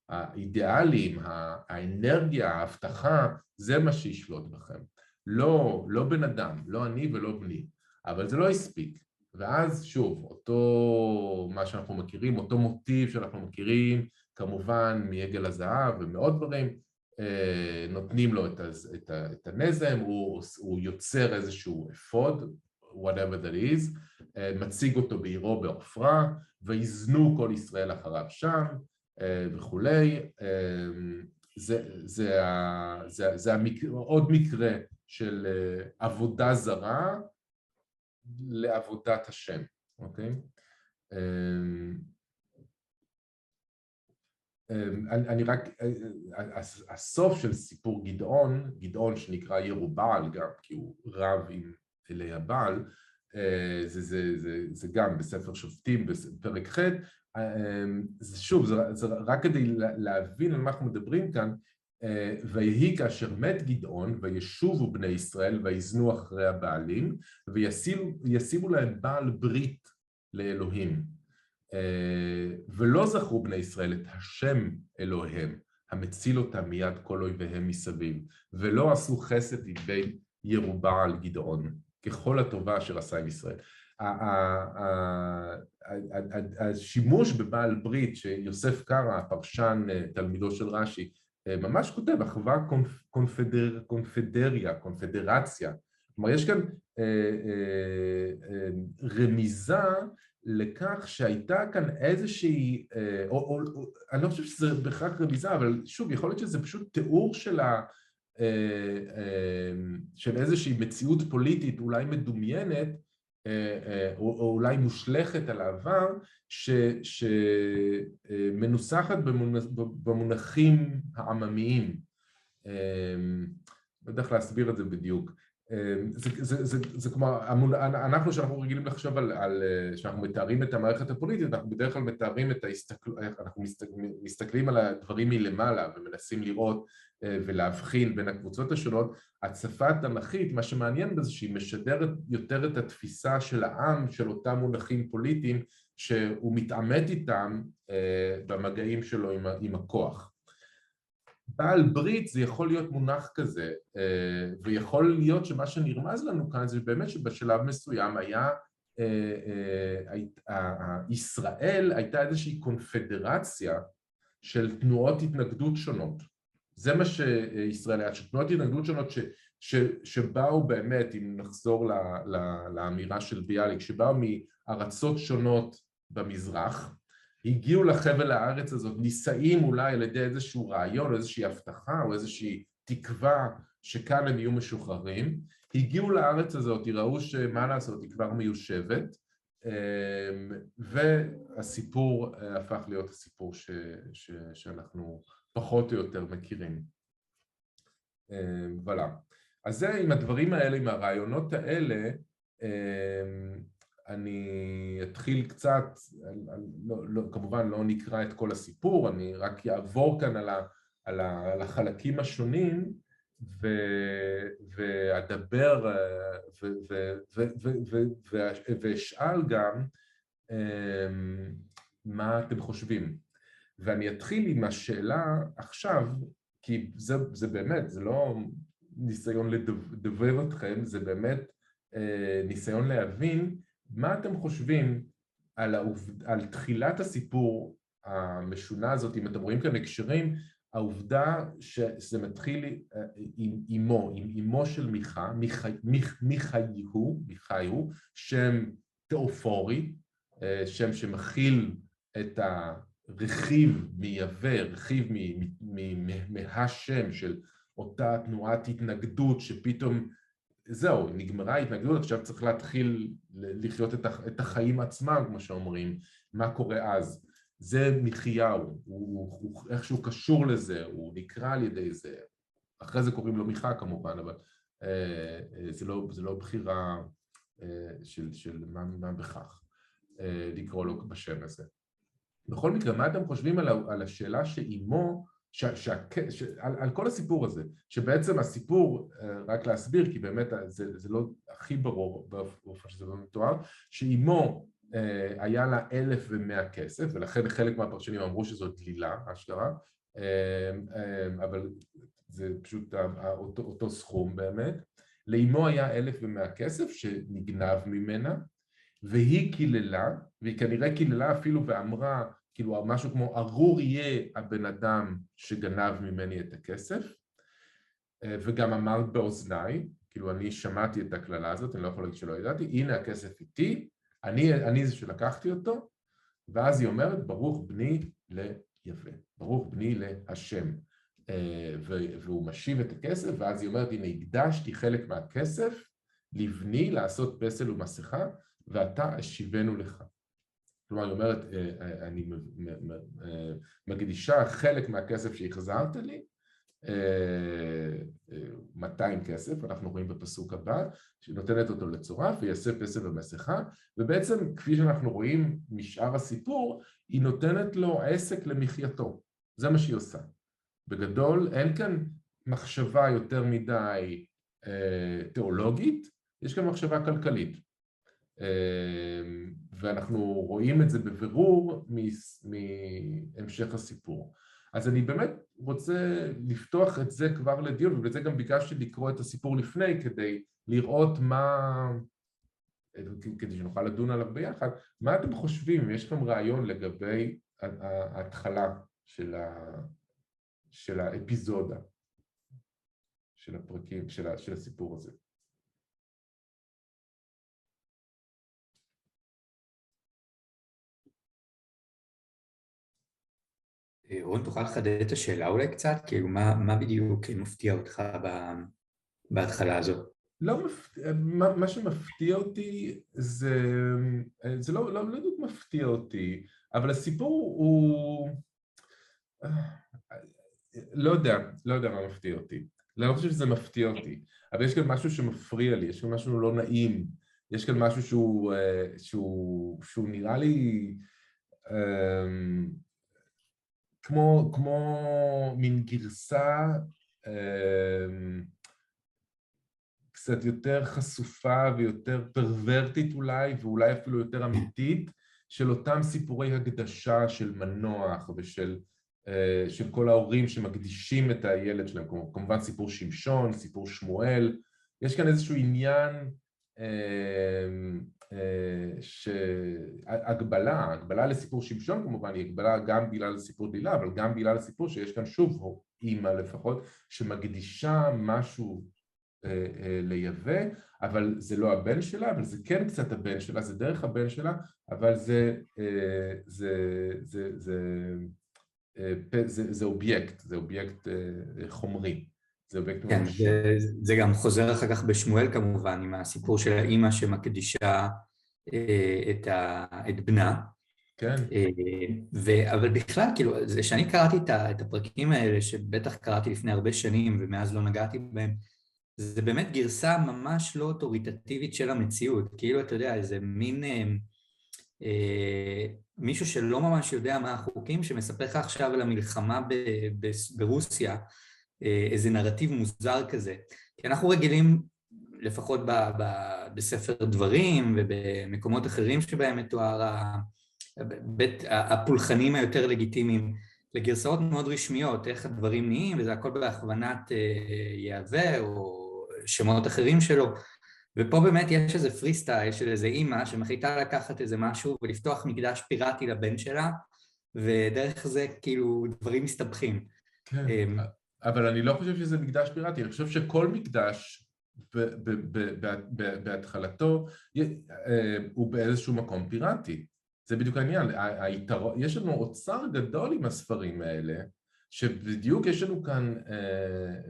האידיאלים, האנרגיה, ההבטחה, זה מה שישלוט בכם. לא בן אדם, לא אני ולא בני, אבל זה לא הספיק. ואז שוב, אותו מה שאנחנו מכירים, אותו מוטיב שאנחנו מכירים, כמובן מעגל הזהב ומעוד דברים, נותנים לו את הנזם, הוא יוצר איזשהו אפוד, whatever that is, מציג אותו בעירו בעופרה, ויזנו כל ישראל אחריו שם, וכולי. זה עוד מקרה של עבודה זרה לעבודת השם, אוקיי? אני רק, הסוף של סיפור גדעון שנקרא ירובעל גם, כי הוא רב עם אלי הבעל, זה גם בספר שופטים, בפרק ח', שוב, זה רק כדי להבין על מה אנחנו מדברים כאן, ויהי כאשר מת גדעון, וישובו בני ישראל, ויזנו אחרי הבעלים, וישימו להם בעל ברית לאלוהים. ולא זכרו בני ישראל את השם אלוהיהם, המציל אותם מיד כל אויביהם מסביב, ולא עשו חסד לידי ירובעל גדעון, ככל הטובה אשר עשה עם ישראל. השימוש בבעל ברית שיוסף קרא, הפרשן תלמידו של רש"י, ממש כותב, אחווה קונפדרציה. כלומר, יש כאן רמיזה לכך שהייתה כאן איזושהי, אני לא חושב שזה בהכרח רמיזה, אבל שוב, יכול להיות שזה פשוט תיאור של איזושהי מציאות פוליטית אולי מדומיינת, או אולי מושלכת על העבר, שמנוסחת במונחים העממיים. לא יודע איך להסביר את זה בדיוק. זה כמו, שאנחנו רגילים לחשוב שאנחנו מתארים את המערכת הפוליטית, אנחנו בדרך כלל מתארים אנחנו מסתכלים על הדברים מלמעלה ומנסים לראות ולהבחין בין הקבוצות השונות. השפה התנ"כית, מה שמעניין בזה שהיא משדרת יותר את התפיסה של העם, של אותם מונחים פוליטיים שהוא מתעמת איתם במגעים שלו עם הכוח. בעל ברית זה יכול להיות מונח כזה, ויכול להיות שמה שנרמז לנו כאן זה באמת שבשלב מסוים ישראל הייתה איזושהי קונפדרציה של תנועות התנגדות שונות. זה מה שישראל היה, שתנועות התנגדות שונות שבאו באמת, אם נחזור לאמירה של ביאליק, שבאו מארצות שונות במזרח, הגיעו לחבל הארץ הזאת, נישאים אולי על ידי איזשהו רעיון, או איזושהי הבטחה, או איזושהי תקווה שכאן הם יהיו משוחררים, הגיעו לארץ הזאת, ראו שמה לעשות, היא כבר מיושבת, והסיפור הפך להיות הסיפור שאנחנו פחות או יותר מכירים. וואלה. אז זה עם הדברים האלה, עם הרעיונות האלה, אני אתחיל קצת, כמובן לא נקרא את כל הסיפור, אני רק אעבור כאן על החלקים השונים, ואדבר ואשאל גם מה אתם חושבים. ואני אתחיל עם השאלה עכשיו, כי זה באמת, זה לא ניסיון לדובב אתכם, זה באמת ניסיון להבין מה אתם חושבים על תחילת הסיפור המשונה הזאת. אם אתם רואים כאן הקשרים, העובדה שזה מתחיל עם אמו של מיכאיהו, שם תיאופורי, שם שמכיל את הרכיב מייבא, רכיב מהשם של אותה תנועת התנגדות שפתאום זהו, נגמרה ההתנגדות, עכשיו צריך להתחיל לחיות את החיים עצמם, כמו שאומרים, מה קורה אז. זה מיכאיהו, הוא איכשהו קשור לזה, הוא נקרא על ידי זה, אחרי זה קוראים לו מיכה כמובן, אבל זה לא בחירה של מה בכך לקרוא לו בשם הזה. בכל מקרה, מה אתם חושבים על השאלה שאימו על כל הסיפור הזה, שבעצם הסיפור, רק להסביר, כי באמת זה לא הכי ברור באופן שזה לא מתואר, שאימו היה לה 1,100 כסף, ולכן חלק מהפרשנים אמרו שזו דלילה, אשכרה, אבל זה פשוט אותו סכום באמת. לאימו היה 1,100 כסף שנגנב ממנה, והיא קיללה, והיא כנראה קיללה אפילו ואמרה, כאילו משהו כמו ארור יהיה הבן אדם שגנב ממני את הכסף, וגם אמרת באוזניי, כאילו אני שמעתי את הקללה הזאת, אני לא יכול להגיד שלא ידעתי, הנה הכסף איתי, אני זה שלקחתי אותו, ואז היא אומרת ברוך בני ליהווה, ברוך בני להשם, והוא משיב את הכסף, ואז היא אומרת הנה הקדשתי חלק מהכסף לבני לעשות פסל ומסכה, ואתה אשיבנו לך. כלומר, היא אומרת, אני מקדישה חלק מהכסף שהחזרת לי, 200 כסף, אנחנו רואים בפסוק הבא, שנותנת אותו לצורף ויעשה פסל ומסכה, ובעצם כפי שאנחנו רואים משאר הסיפור, היא נותנת לו עסק למחייתו, זה מה שהיא עושה. בגדול אין כאן מחשבה יותר מדי תיאולוגית, יש כאן מחשבה כלכלית. ואנחנו רואים את זה בבירור מהמשך הסיפור. אז אני באמת רוצה לפתוח את זה כבר לדיון, ובלזה גם ביקשתי לקרוא את הסיפור לפני, כדי לראות כדי שנוכל לדון עליו ביחד, מה אתם חושבים, יש לכם רעיון לגבי ההתחלה של האפיזודה, של הפרקים, של הסיפור הזה? רון, תוכל לחדד את השאלה אולי קצת? כאילו, מה בדיוק מפתיע אותך בהתחלה הזו? מה שמפתיע אותי זה לא בדיוק מפתיע אותי, אבל הסיפור הוא... לא יודע מה מפתיע אותי. לא חושב שזה מפתיע אותי, אבל יש כאן משהו שמפריע לי, יש כאן משהו לא נעים, יש כאן משהו שהוא נראה לי... כמו מין גרסה קצת יותר חשופה ויותר פרוורטית אולי, ואולי אפילו יותר אמיתית, של אותם סיפורי הקדשה של מנוח ושל כל ההורים שמקדישים את הילד שלהם, כמובן סיפור שמשון, סיפור שמואל, יש כאן איזשהו עניין הגבלה לסיפור שמשון כמובן היא הגבלה גם בגלל סיפור דלילה, אבל גם בגלל הסיפור שיש כאן שוב אימא לפחות שמקדישה משהו ליהווה, אבל זה לא הבן שלה, אבל זה כן קצת הבן שלה, זה דרך הבן שלה, אבל זה אובייקט, זה אובייקט חומרי. כן, זה גם חוזר אחר כך בשמואל כמובן, עם הסיפור של האימא שמקדישה את בנה. כן. אבל בכלל, כאילו, זה שאני קראתי את הפרקים האלה, שבטח קראתי לפני הרבה שנים ומאז לא נגעתי בהם, זה באמת גרסה ממש לא אוטוריטטיבית של המציאות, כאילו אתה יודע, איזה מין מישהו שלא ממש יודע מה החוקים, שמספר לך עכשיו על המלחמה ברוסיה, איזה נרטיב מוזר כזה. כי אנחנו רגילים, לפחות בספר דברים ובמקומות אחרים שבהם מתואר הפולחנים היותר לגיטימיים, לגרסאות מאוד רשמיות, איך הדברים נהיים, וזה הכל בהכוונת יהווה או שמות אחרים שלו. ופה באמת יש איזה פרי סטייל של איזה אימא שמחליטה לקחת איזה משהו ולפתוח מקדש פיראטי לבן שלה, ודרך זה כאילו דברים מסתבכים. כן, אבל אני לא חושב שזה מקדש פיראטי, אני חושב שכל מקדש בהתחלתו הוא באיזשהו מקום פיראטי. זה בדיוק העניין, יש לנו אוצר גדול עם הספרים האלה, שבדיוק יש לנו כאן,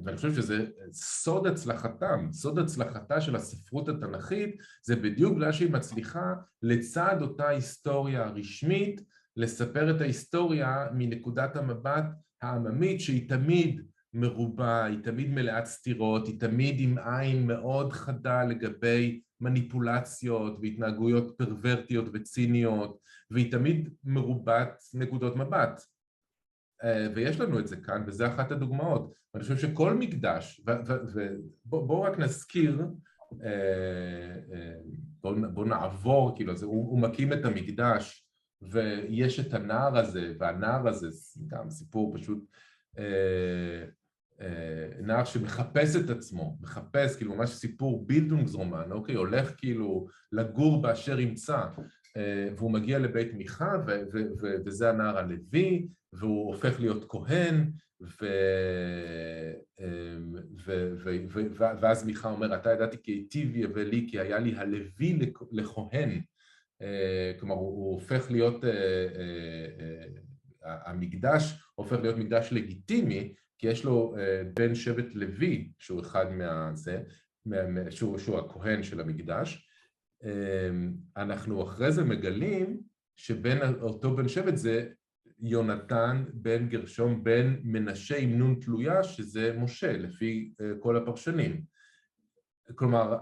ואני חושב שזה סוד הצלחתם, סוד הצלחתה של הספרות התנ"כית, זה בדיוק בגלל שהיא מצליחה לצד אותה היסטוריה הרשמית, לספר את ההיסטוריה מנקודת המבט העממית, שהיא תמיד מרובה, היא תמיד מלאת סתירות, היא תמיד עם עין מאוד חדה לגבי מניפולציות והתנהגויות פרוורטיות וציניות, והיא תמיד מרובת נקודות מבט. ויש לנו את זה כאן, וזה אחת הדוגמאות. ואני חושב שכל מקדש, ובואו רק נזכיר, בואו נעבור, כאילו, הוא מקים את המקדש, ויש את הנער הזה, והנער הזה, גם סיפור פשוט, נער שמחפש את עצמו, מחפש, כאילו ממש סיפור בילדונגסרומן, אוקיי, הולך כאילו לגור באשר ימצא, והוא מגיע לבית מיכה, וזה הנער הלוי, והוא הופך להיות כהן, ואז מיכה אומר, אתה ידעתי כי היטיב יבא לי, כי היה לי הלוי לכהן, כלומר הוא הופך להיות, המקדש הופך להיות מקדש לגיטימי, כי יש לו בן שבט לוי, שהוא אחד מהזה, שהוא הכהן של המקדש. אנחנו אחרי זה מגלים שבין אותו בן שבט זה יונתן בן גרשום בן מנשה עם נון תלויה, שזה משה, לפי כל הפרשנים. כלומר,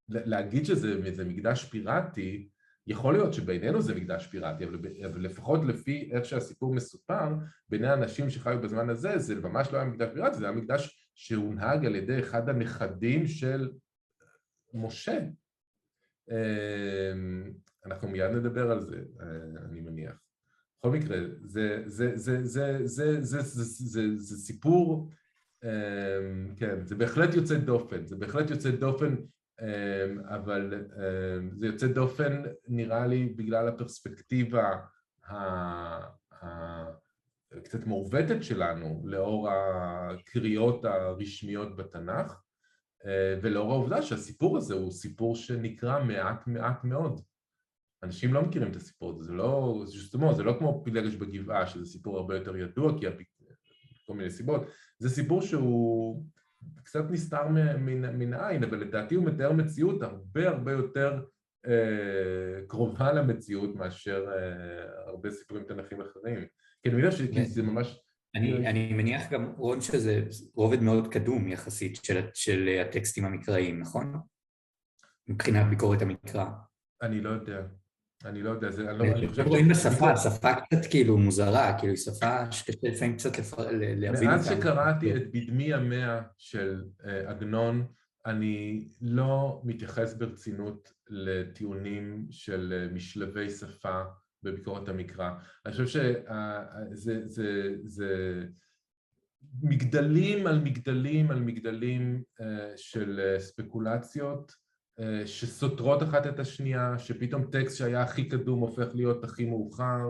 להגיד שזה מקדש פיראטי, יכול להיות שבינינו זה מקדש פיראטי, אבל לפחות לפי איך שהסיפור מסופר, ביני האנשים שחיו בזמן הזה, זה ממש לא היה מקדש פיראטי, זה היה מקדש שהונהג על ידי אחד הנכדים של משה. אנחנו מיד נדבר על זה, אני מניח. בכל מקרה, זה סיפור, כן, זה בהחלט יוצא דופן, זה בהחלט יוצא דופן, אבל זה יוצא דופן נראה לי בגלל הפרספקטיבה קצת מעוותת שלנו לאור הקריאות הרשמיות בתנ"ך, ולאור העובדה שהסיפור הזה הוא סיפור שנקרא מעט מאוד. אנשים לא מכירים את הסיפור הזה, זה לא כמו פילגש בגבעה, שזה סיפור הרבה יותר ידוע, כי כל מיני סיבות, זה סיפור שהוא קצת נסתר מן העין, אבל לדעתי הוא מתאר מציאות הרבה יותר קרובה למציאות מאשר הרבה סיפורים תנ"כיים אחרים. כי אני יודע שזה ממש... אני מניח גם, רון, שזה רובד מאוד קדום יחסית של הטקסטים המקראיים, נכון? מבחינת ביקורת המקרא. אני לא יודע, רואים בשפה, שפה קצת כאילו מוזרה, כאילו היא שפה שקשה לפעמים קצת להבין אותה. מאז שקראתי את בדמי ימיה של עגנון, אני לא מתייחס ברצינות לטיעונים של משלבי שפה בביקורת המקרא. אני חושב שזה מגדלים על מגדלים של ספקולציות, שסותרות אחת את השנייה, שפתאום טקסט שהיה הכי קדום הופך להיות הכי מאוחר,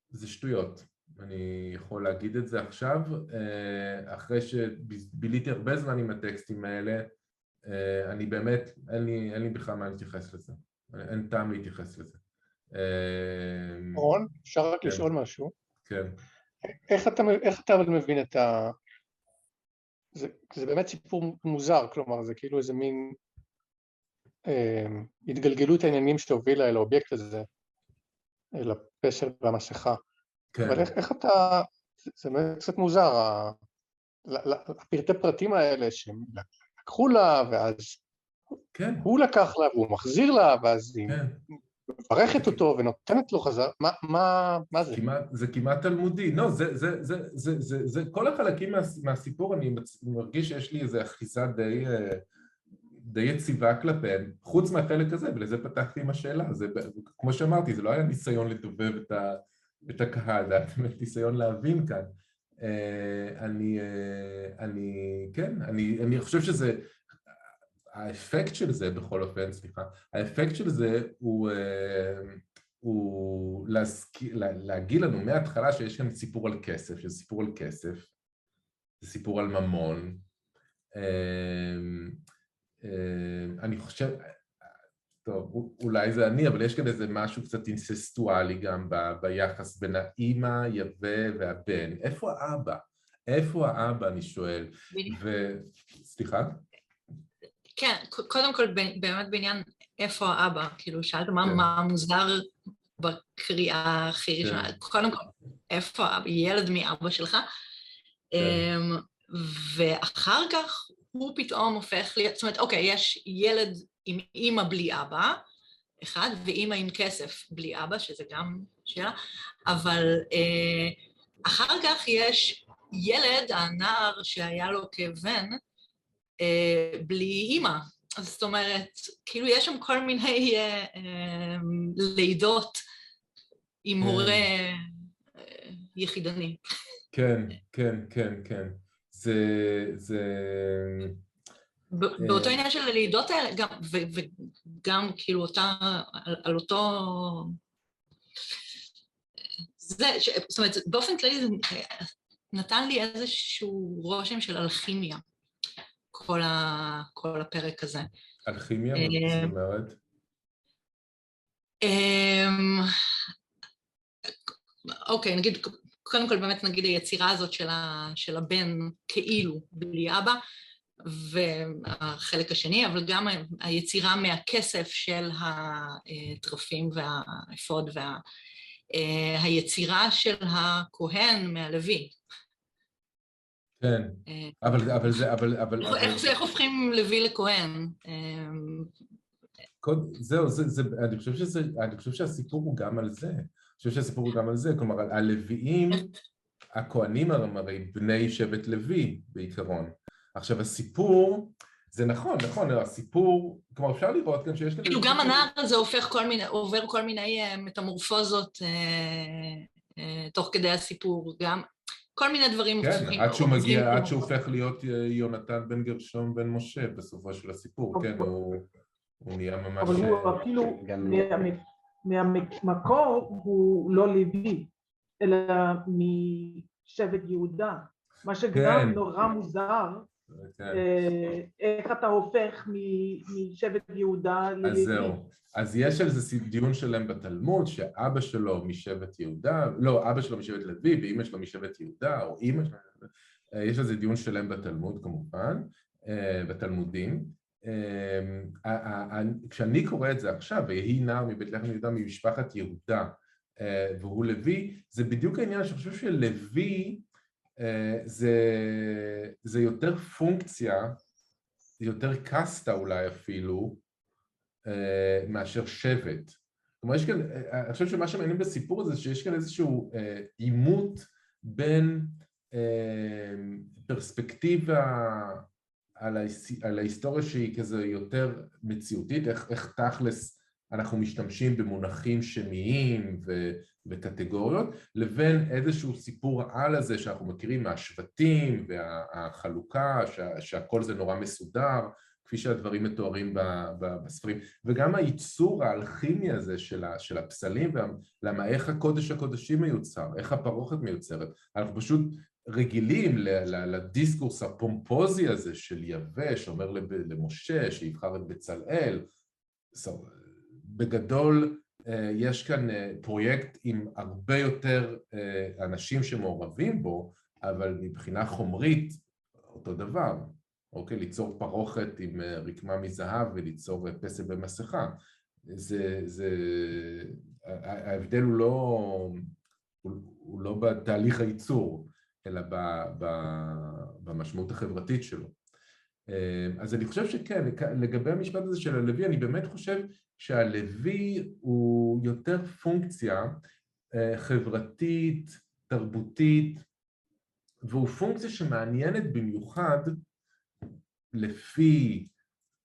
זה שטויות. אני יכול להגיד את זה עכשיו, אחרי שביליתי הרבה זמן עם הטקסטים האלה, אני באמת, אין לי בכלל מה להתייחס לזה, אין טעם להתייחס לזה. רון, אפשר רק לשאול משהו? כן. איך אתה מבין את ה... זה באמת סיפור מוזר, כלומר, זה כאילו איזה מין... התגלגלות העניינים שהובילה אל האובייקט הזה, אל הפסל והמסכה. כן. אבל איך אתה, זה קצת מוזר, הפרטי פרטים האלה שהם לקחו לה, ואז כן. הוא לקח לה, והוא מחזיר לה, ואז כן. היא מברכת אותו ונותנת לו חזר, מה זה? זה כמעט תלמודי, לא, זה כל החלקים מהסיפור, אני מרגיש שיש לי איזו אחיזה די יציבה כלפיהם, חוץ מהחלק הזה, ולזה פתחתי עם השאלה, זה, כמו שאמרתי, זה לא היה ניסיון לדובב את הקהל, זה היה ניסיון להבין כאן. אני חושב שזה, האפקט של זה, בכל אופן, סליחה, האפקט של זה הוא להגיד לנו מההתחלה שיש כאן סיפור על כסף, שזה סיפור על כסף, זה סיפור על ממון, אני חושב, טוב, אולי זה אני, אבל יש כאן איזה משהו קצת אינססטואלי גם ביחס בין האמא, יווה והבן. איפה האבא? איפה האבא, אני שואל. סליחה? כן, קודם כל באמת בעניין איפה האבא, כאילו שאלת מה מוזר בקריאה הכי ראשונה, קודם כל, איפה האבא, ילד מאבא שלך, ואחר כך הוא פתאום הופך להיות, זאת אומרת, אוקיי, יש ילד עם אמא בלי אבא, אחד, ואמא עם כסף בלי אבא, שזה גם שאלה, אבל אחר כך יש ילד, הנער שהיה לו כבן, בלי אימא. אז זאת אומרת, כאילו יש שם כל מיני לידות עם הורה יחידני. כן, כן, כן, כן. זה... באותו עניין של הלידות האלה, וגם כאילו אותה, על אותו... זאת אומרת, באופן כללי זה נתן לי איזשהו רושם של אלכימיה, כל הפרק הזה. אלכימיה, מה זאת אומרת? אוקיי, נגיד, קודם כל באמת נגיד היצירה הזאת של הבן כאילו בלי אבא, והחלק השני, אבל גם היצירה מהכסף של הטרפים והאפוד, והיצירה של הכהן מהלוי. כן, אבל זה... איך הופכים לוי לכהן? זהו, אני חושב שהסיפור הוא גם על זה. אני חושב שהסיפור הוא גם על זה, כלומר, הלוויים, הכהנים הרי בני שבט לוי בעיקרון. עכשיו, הסיפור, זה נכון, הסיפור, כלומר, אפשר לראות כאן שיש... כאילו, גם הנער הזה עובר כל מיני מטמורפוזות תוך כדי הסיפור, גם כל מיני דברים. כן, עד שהוא הופך להיות יונתן בן גרשום בן משה בסופו של הסיפור, כן, הוא נהיה ממש... אבל הוא אפילו, מהמקור הוא לא לוי, אלא משבט יהודה. מה שגם נורא מוזר, איך אתה הופך משבט יהודה ללוי. אז זהו, אז יש על זה דיון שלם בתלמוד, שאבא שלו משבט יהודה, לא, אבא שלו משבט לוי, ואמא שלו משבט יהודה, או אמא שלו, יש על זה דיון שלם בתלמוד כמובן, בתלמודים. כשאני קורא את זה עכשיו, ויהי נער מבית לחם יהודה ממשפחת יהודה, והוא לוי, זה בדיוק העניין שאני חושב שלוי, זה יותר פונקציה, יותר קסטה אולי אפילו, מאשר שבט. כלומר, יש כאן, אני חושב שמה שמעניין בסיפור הזה, שיש כאן איזשהו עימות בין פרספקטיבה על ההיסטוריה שהיא כזה יותר מציאותית, איך תכלס אנחנו משתמשים במונחים שמיים וקטגוריות, לבין איזשהו סיפור על הזה שאנחנו מכירים מהשבטים והחלוקה, שהכל זה נורא מסודר, כפי שהדברים מתוארים בספרים, וגם הייצור האלכימי הזה של הפסלים, למה איך הקודש הקודשים מיוצר, איך הפרוכת מיוצרת, אנחנו פשוט רגילים לדיסקורס הפומפוזי הזה של יווה, שאומר למשה שיבחר את בצלאל, בגדול יש כאן פרויקט עם הרבה יותר אנשים שמעורבים בו, אבל מבחינה חומרית אותו דבר, אוקיי? ליצור פרוכת עם רקמה מזהב וליצור פסל במסכה. ההבדל הוא לא בתהליך הייצור, אלא במשמעות החברתית שלו. אז אני חושב שכן, לגבי המשפט הזה של הלוי, אני באמת חושב שהלוי הוא יותר פונקציה חברתית, תרבותית, והוא פונקציה שמעניינת במיוחד, לפי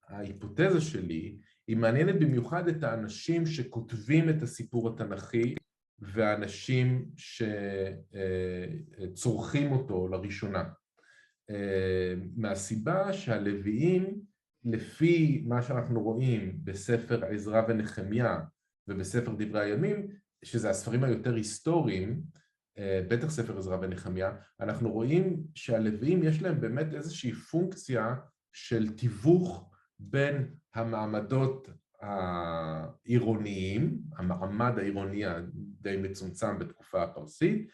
ההיפותזה שלי, היא מעניינת במיוחד את האנשים שכותבים את הסיפור התנ"כי, והאנשים שצורכים אותו לראשונה. מהסיבה שהלוויים, לפי מה שאנחנו רואים בספר עזרא ונחמיה ובספר דברי הימים, שזה הספרים היותר היסטוריים, בטח ספר עזרא ונחמיה, אנחנו רואים שהלוויים יש להם באמת איזושהי פונקציה של תיווך בין המעמדות העירוניים, המעמד העירוני הדי מצומצם בתקופה הפרסית,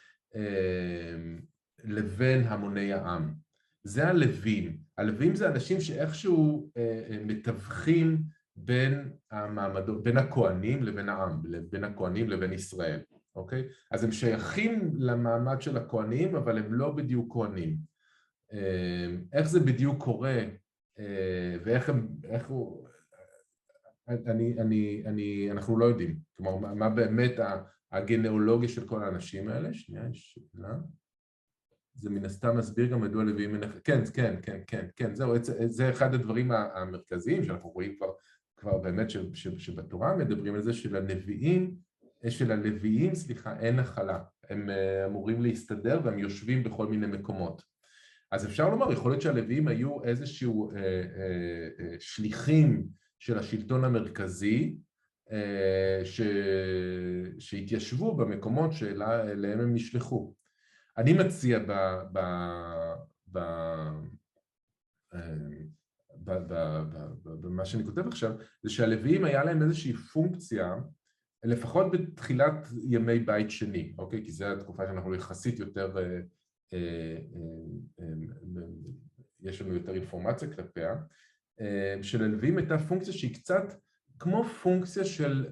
לבין המוני העם. זה הלווים. הלווים זה אנשים שאיכשהו מתווכים בין המעמדות, בין הכהנים לבין העם, בין הכהנים לבין ישראל, אוקיי? אז הם שייכים למעמד של הכהנים, אבל הם לא בדיוק כהנים. איך זה בדיוק קורה, ואיך הוא... אנחנו לא יודעים. כלומר, מה באמת הגנאולוגיה של כל האנשים האלה. שנייה, יש שאלה. זה מן הסתם מסביר גם מדוע לוויים מנחש. כן, זהו, זה אחד הדברים המרכזיים שאנחנו רואים כבר באמת שבתורה מדברים על זה שללוויים, אין נחלה. הם אמורים להסתדר והם יושבים בכל מיני מקומות. אז אפשר לומר, יכול להיות שהלוויים היו איזשהו שליחים של השלטון המרכזי, שהתיישבו במקומות שאליהם הם נשלחו. אני מציע במה שאני כותב עכשיו, זה שהלוויים היה להם איזושהי פונקציה, לפחות בתחילת ימי בית שני, אוקיי? כי זו התקופה שאנחנו יחסית יותר, יש לנו יותר אינפורמציה כלפיה, שללוויים הייתה פונקציה שהיא קצת כמו פונקציה של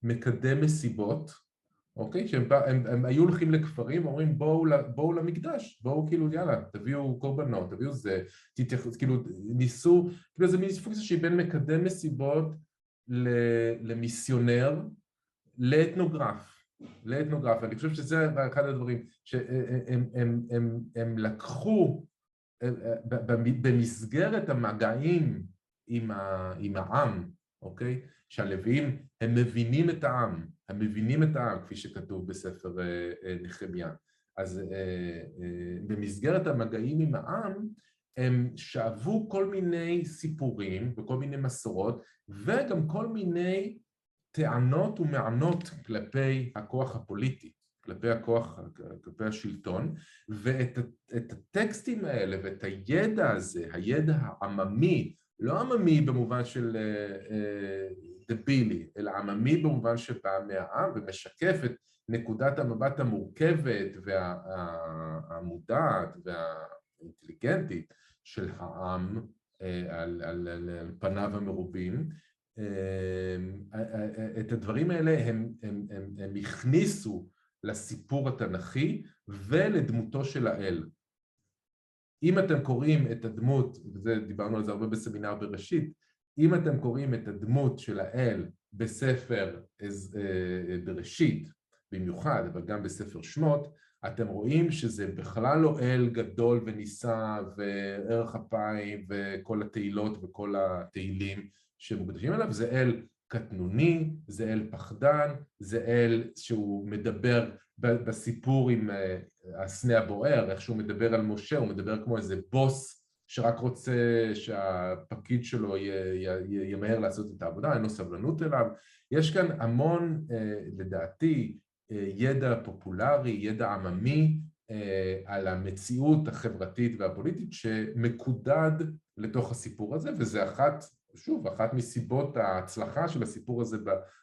מקדם מסיבות, אוקיי? שהם היו הולכים לכפרים ואומרים בואו למקדש, בואו כאילו יאללה, תביאו קורבנות, תביאו זה, כאילו ניסו, כאילו זה מין פונקציה שהיא בין מקדם מסיבות למיסיונר, לאתנוגרף, ואני חושב שזה אחד הדברים, שהם לקחו במסגרת המגעים עם העם, אוקיי? שהלוויים הם מבינים את העם, כפי שכתוב בספר נחמיה. אז במסגרת המגעים עם העם, הם שאבו כל מיני סיפורים וכל מיני מסורות, וגם כל מיני טענות ומענות כלפי הכוח הפוליטי, כלפי השלטון, ואת הטקסטים האלה ואת הידע הזה, הידע העממי, לא עממי במובן של דבילי, אלא עממי במובן שבא מהעם ומשקף את נקודת המבט המורכבת והמודעת והאינטליגנטית של העם על פניו המרובים. את הדברים האלה הם הכניסו לסיפור התנ"כי ולדמותו של האל. אם אתם קוראים את הדמות, ודיברנו על זה הרבה בסמינר בראשית, אם אתם קוראים את הדמות של האל בספר בראשית, במיוחד, אבל גם בספר שמות, אתם רואים שזה בכלל לא אל גדול ונישא וערך אפיים וכל התהילות וכל התהילים שמוקדשים עליו, זה אל קטנוני, זה אל פחדן, זה אל שהוא מדבר בסיפור עם הסנה הבוער, איך שהוא מדבר על משה, הוא מדבר כמו איזה בוס שרק רוצה שהפקיד שלו ימהר לעשות את העבודה, אין לו סבלנות אליו. יש כאן המון, לדעתי, ידע פופולרי, ידע עממי על המציאות החברתית והפוליטית שמקודד לתוך הסיפור הזה, וזה אחת מסיבות ההצלחה של הסיפור הזה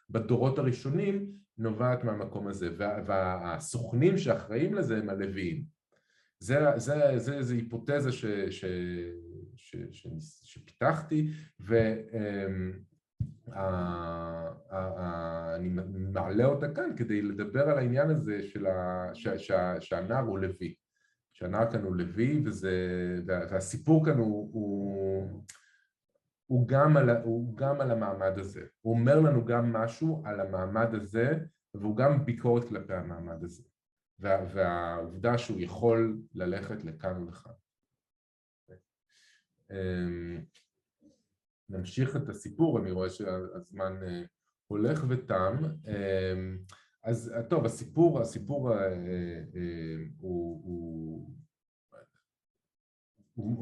בדורות הראשונים נובעת מהמקום הזה, והסוכנים שאחראים לזה הם הלוויים. זה היפותזה שפיתחתי, ואני מעלה אותה כאן כדי לדבר על העניין הזה שהנער הוא לוי. שהנער כאן הוא לוי, והסיפור כאן הוא גם על המעמד הזה. הוא אומר לנו גם משהו על המעמד הזה, והוא גם ביקורת כלפי המעמד הזה. והעובדה שהוא יכול ללכת לכאן ולכאן. נמשיך את הסיפור, אני רואה שהזמן הולך ותם. אז טוב, הסיפור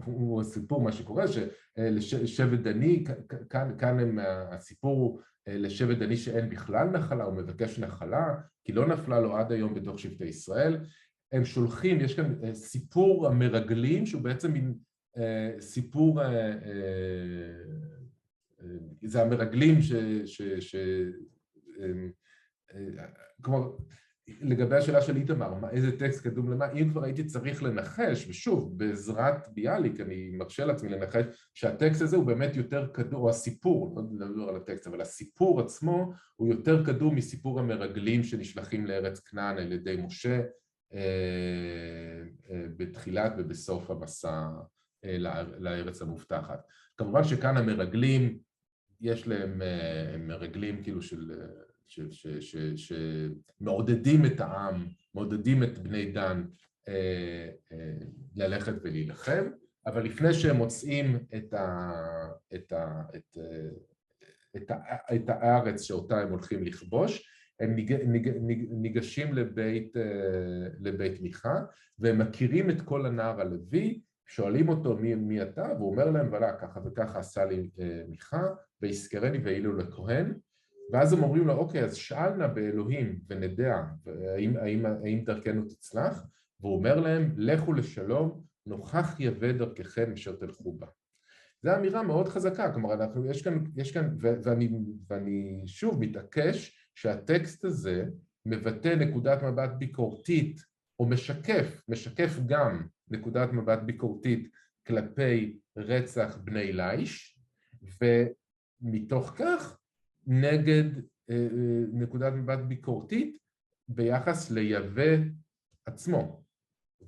הוא הסיפור, מה שקורה, שלשבט דני, כאן הסיפור הוא לשבט דני שאין בכלל נחלה, הוא מבקש נחלה, כי לא נפלה לו עד היום בתוך שבטי ישראל. הם שולחים, יש כאן סיפור המרגלים, שהוא בעצם מין סיפור, זה המרגלים כלומר, לגבי השאלה של איתמר, איזה טקסט קדום למה, אם כבר הייתי צריך לנחש, ושוב, בעזרת ביאליק, אני מרשה לעצמי לנחש, שהטקסט הזה הוא באמת יותר קדום, או הסיפור, לא לדבר על הטקסט, אבל הסיפור עצמו הוא יותר קדום מסיפור המרגלים שנשלחים לארץ כנען על ידי משה, בתחילת ובסוף המסע לארץ המובטחת. כמובן שכאן המרגלים, יש להם מרגלים כאילו של שמעודדים את העם, מעודדים את בני דן ללכת ולהילחם, אבל לפני שהם מוצאים את הארץ שאותה הם הולכים לכבוש, הם ניגשים לבית מיכה, והם מכירים את כל הנער הלוי, שואלים אותו מי אתה, והוא אומר להם, ולה, ככה וככה עשה לי מיכה, ויזכרני ואילו לכהן, ואז הם אומרים לו, אוקיי, אז שאלנה באלוהים ונדע, האם דרכנו תצלח, והוא אומר להם, לכו לשלום, נוכח יבא דרככם אשר תלכו בה. זו אמירה מאוד חזקה, כלומר, יש כאן, ואני שוב מתעקש שהטקסט הזה מבטא נקודת מבט ביקורתית, או משקף גם נקודת מבט ביקורתית כלפי רצח בני ליש, ומתוך כך נגד נקודת מבט ביקורתית ביחס ליהווה עצמו,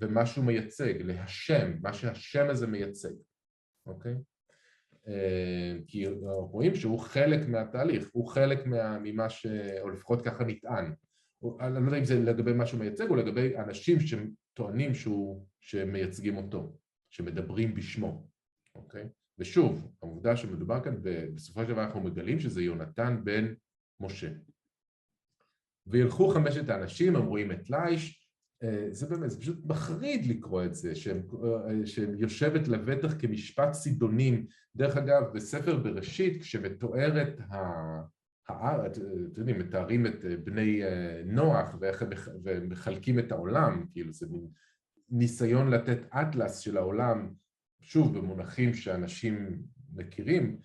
ומה שהוא מייצג, להשם, מה שהשם הזה מייצג, אוקיי? כי רואים שהוא חלק מהתהליך, הוא חלק ממה או לפחות ככה נטען. אני לא יודע אם זה לגבי מה שהוא מייצג, או לגבי אנשים שטוענים שמייצגים אותו, שמדברים בשמו, אוקיי? ושוב, העובדה שמדובר כאן, בסופו של דבר אנחנו מגלים שזה יונתן בן משה. וילכו 5 האנשים, הם רואים את ליש, זה באמת, זה פשוט מחריד לקרוא את זה, שיושבת לבטח כמשפט סידונים. דרך אגב, בספר בראשית, כשמתוארת הארץ, אתם יודעים, מתארים את בני נוח ואיך הם מחלקים את העולם, כאילו זה ניסיון לתת אטלס של העולם, שוב במונחים שאנשים מכירים,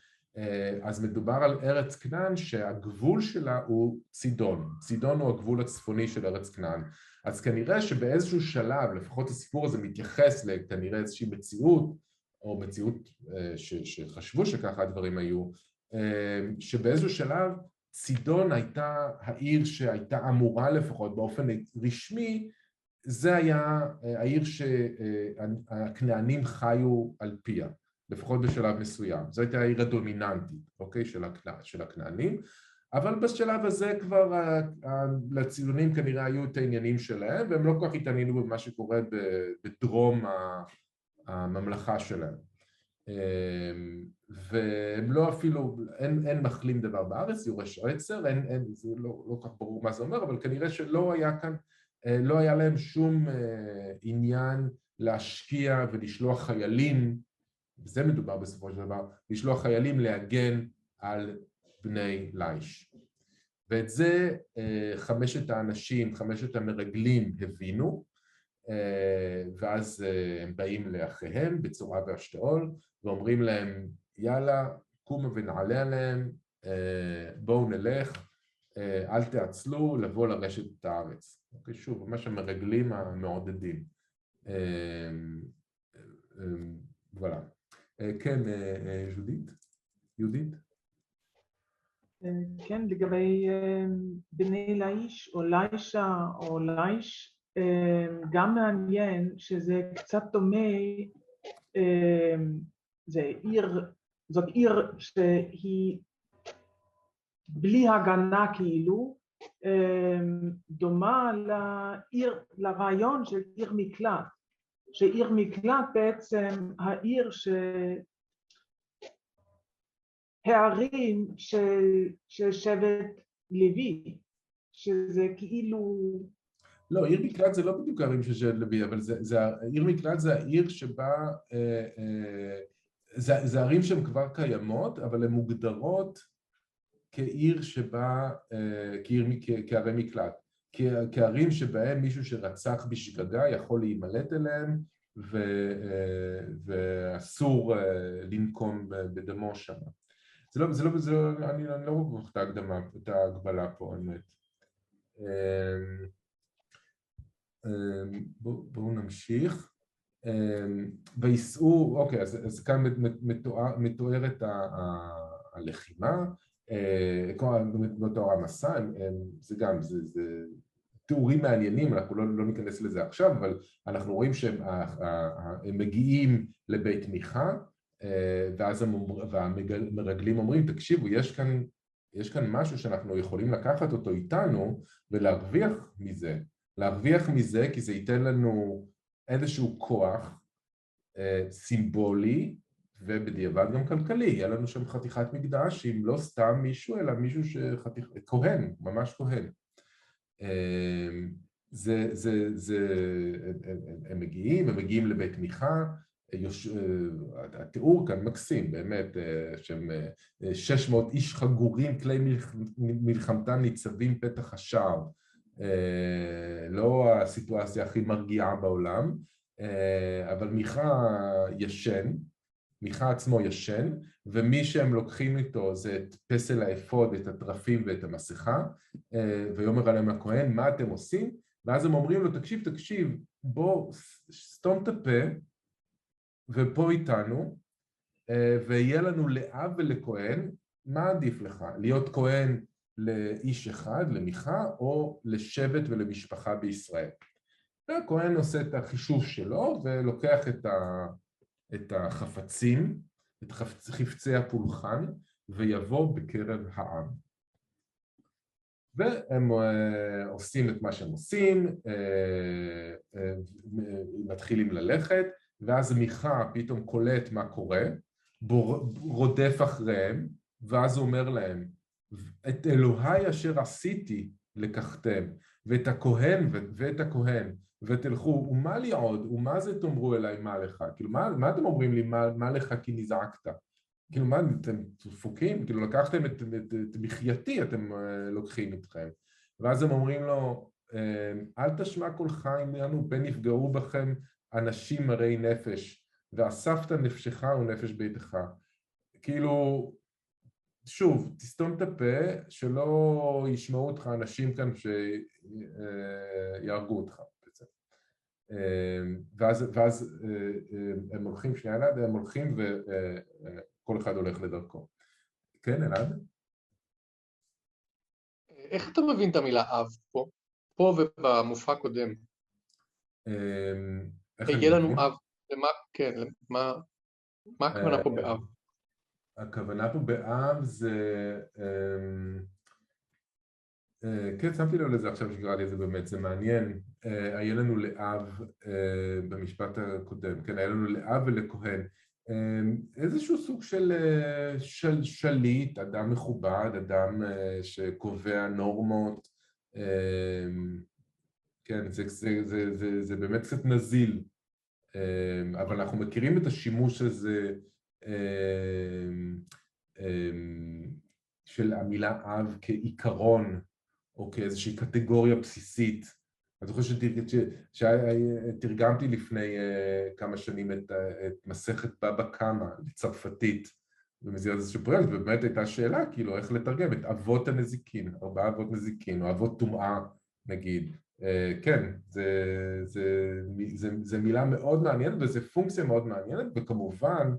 אז מדובר על ארץ כנען שהגבול שלה הוא צידון. צידון הוא הגבול הצפוני של ארץ כנען. אז כנראה שבאיזשהו שלב, לפחות הסיפור הזה מתייחס לכנראה איזושהי מציאות, או מציאות שחשבו שככה הדברים היו, שבאיזשהו שלב צידון הייתה העיר שהייתה אמורה לפחות באופן רשמי, זה היה העיר שהכנענים חיו על פיה, לפחות בשלב מסוים. זו הייתה העיר הדומיננטית, אוקיי, של הכנענים, אבל בשלב הזה כבר לצידונים כנראה היו את העניינים שלהם, והם לא כל כך התעניינו במה שקורה בדרום הממלכה שלהם. והם לא אפילו, אין מחלים דבר בארץ, יורש עצר, זה לא כך ברור מה זה אומר, אבל כנראה שלא היה כאן, לא היה להם שום עניין להשקיע ולשלוח חיילים, וזה מדובר בסופו של דבר, לשלוח חיילים להגן על בני ליש. ואת זה 5 האנשים, 5 המרגלים הבינו, ואז הם באים לאחיהם בצורה ואשתאול, ואומרים להם, יאללה, קומה ונעלה עליהם, בואו נלך, אל תעצלו, לבוא לרשת את הארץ. אוקיי, שוב, ממש המרגלים המעודדים. וואלה. כן, יהודית? כן, לגבי בני ליש או לישה או ליש, גם מעניין שזה קצת דומה, זאת עיר שהיא בלי הגנה כאילו, דומה לרעיון של עיר מקלט, שעיר מקלט בעצם העיר הערים של שבט לוי, שזה כאילו... לא, עיר מקלט זה לא בדיוק הערים של שבט לוי, אבל עיר מקלט זה העיר שבה, זה ערים שהן כבר קיימות, אבל הן מוגדרות כעיר שבה, כערי מקלט, כערים שבהם מישהו שרצח בשגגה יכול להימלט אליהם, ואסור לנקום בדמו שם. אני לא רואה את ההגבלה פה, האמת. בואו נמשיך. ויסעו, אוקיי, אז כאן מתוארת הלחימה, מתואר המסע, זה גם, זה תיאורים מעניינים, אנחנו לא ניכנס לזה עכשיו, אבל אנחנו רואים שהם מגיעים לבית מיכה, ואז המרגלים אומרים, תקשיבו, יש כאן יש כאן משהו שאנחנו יכולים לקחת אותו איתנו ולהרוויח מזה. להרוויח מזה כי זה ייתן לנו איזשהו כוח סימבולי ובדיעבד גם כלכלי. יהיה לנו שם חתיכת מקדש, אם לא סתם מישהו, אלא מישהו כהן, ממש כהן. הם מגיעים לבית מיכה, התיאור כאן מקסים, באמת, שהם 600 איש חגורים, כלי מלחמתם ניצבים פתח השער, לא הסיטואציה הכי מרגיעה בעולם, אבל מיכה ישן, מיכה עצמו ישן, ומי שהם לוקחים איתו זה את פסל האפוד, את הטרפים ואת המסכה, ויאמר עליהם הכהן, מה אתם עושים? ואז הם אומרים לו, תקשיב, בוא סתום את הפה, ופה איתנו, ויהיה לנו לאב ולכהן, מה עדיף לך? להיות כהן לאיש אחד, למיכה, או לשבט ולמשפחה בישראל. והכהן עושה את החישוב שלו, ולוקח את החפצים, את חפצי הפולחן, ויבוא בקרב העם. והם עושים את מה שהם עושים, מתחילים ללכת, ואז מיכה פתאום קולט מה קורה, רודף אחריהם, ואז הוא אומר להם, את אלוהי אשר עשיתי לקחתם, ואת הכהן ואת הכהן, ותלכו, ומה לי עוד, ומה זה תאמרו אליי מה לך? כאילו, מה אתם אומרים לי מה לך כי נזעקת? כאילו, מה, אתם דפוקים? כאילו, לקחתם את מחייתי, אתם לוקחים איתכם. ואז הם אומרים לו, אל תשמע קולך עמנו, פן יפגעו בכם אנשים מרי נפש, ואספת נפשך ונפש ביתך. כאילו, שוב, תסתום את הפה, שלא ישמעו אותך אנשים כאן שיהרגו אותך. ואז הם הולכים, שנייה אלעד, הם הולכים וכל אחד הולך לדרכו. כן, אלעד? איך אתה מבין את המילה אב פה? פה ובמופע הקודם. יהיה לנו אב, כן, מה הכוונה פה באב? הכוונה פה באב זה... כן, שמתי לו לזה עכשיו שקראתי את זה באמת, זה מעניין. היה לנו לאב במשפט הקודם, כן, היה לנו לאב ולכהן. איזשהו סוג של שליט, אדם מכובד, אדם שקובע נורמות. כן, זה באמת קצת נזיל. אבל אנחנו מכירים את השימוש הזה של המילה אב כעיקרון, או כאיזושהי קטגוריה בסיסית. אני זוכר שתרגמתי לפני כמה שנים את מסכת בבא קמא לצרפתית, במסגרת איזשהו פרויקט, ובאמת הייתה שאלה, כאילו, איך לתרגם את אבות הנזיקין, 4 אבות נזיקין, או אבות טומאה, נגיד. כן, זה מילה מאוד מעניינת, וזו פונקציה מאוד מעניינת, וכמובן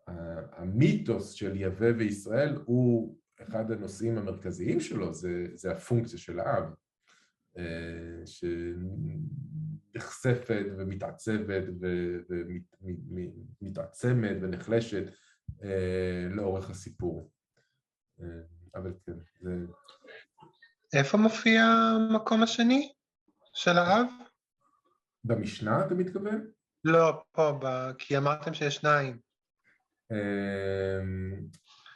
שהמיתוס של יהווה וישראל הוא אחד הנושאים המרכזיים שלו, זה הפונקציה של האב, שנחשפת ומתעצבת ומתעצמת ונחלשת לאורך הסיפור. אבל כן, זה... איפה מופיע המקום השני של האב? במשנה, אתה מתכוון? לא, פה, כי אמרתם שיש 2.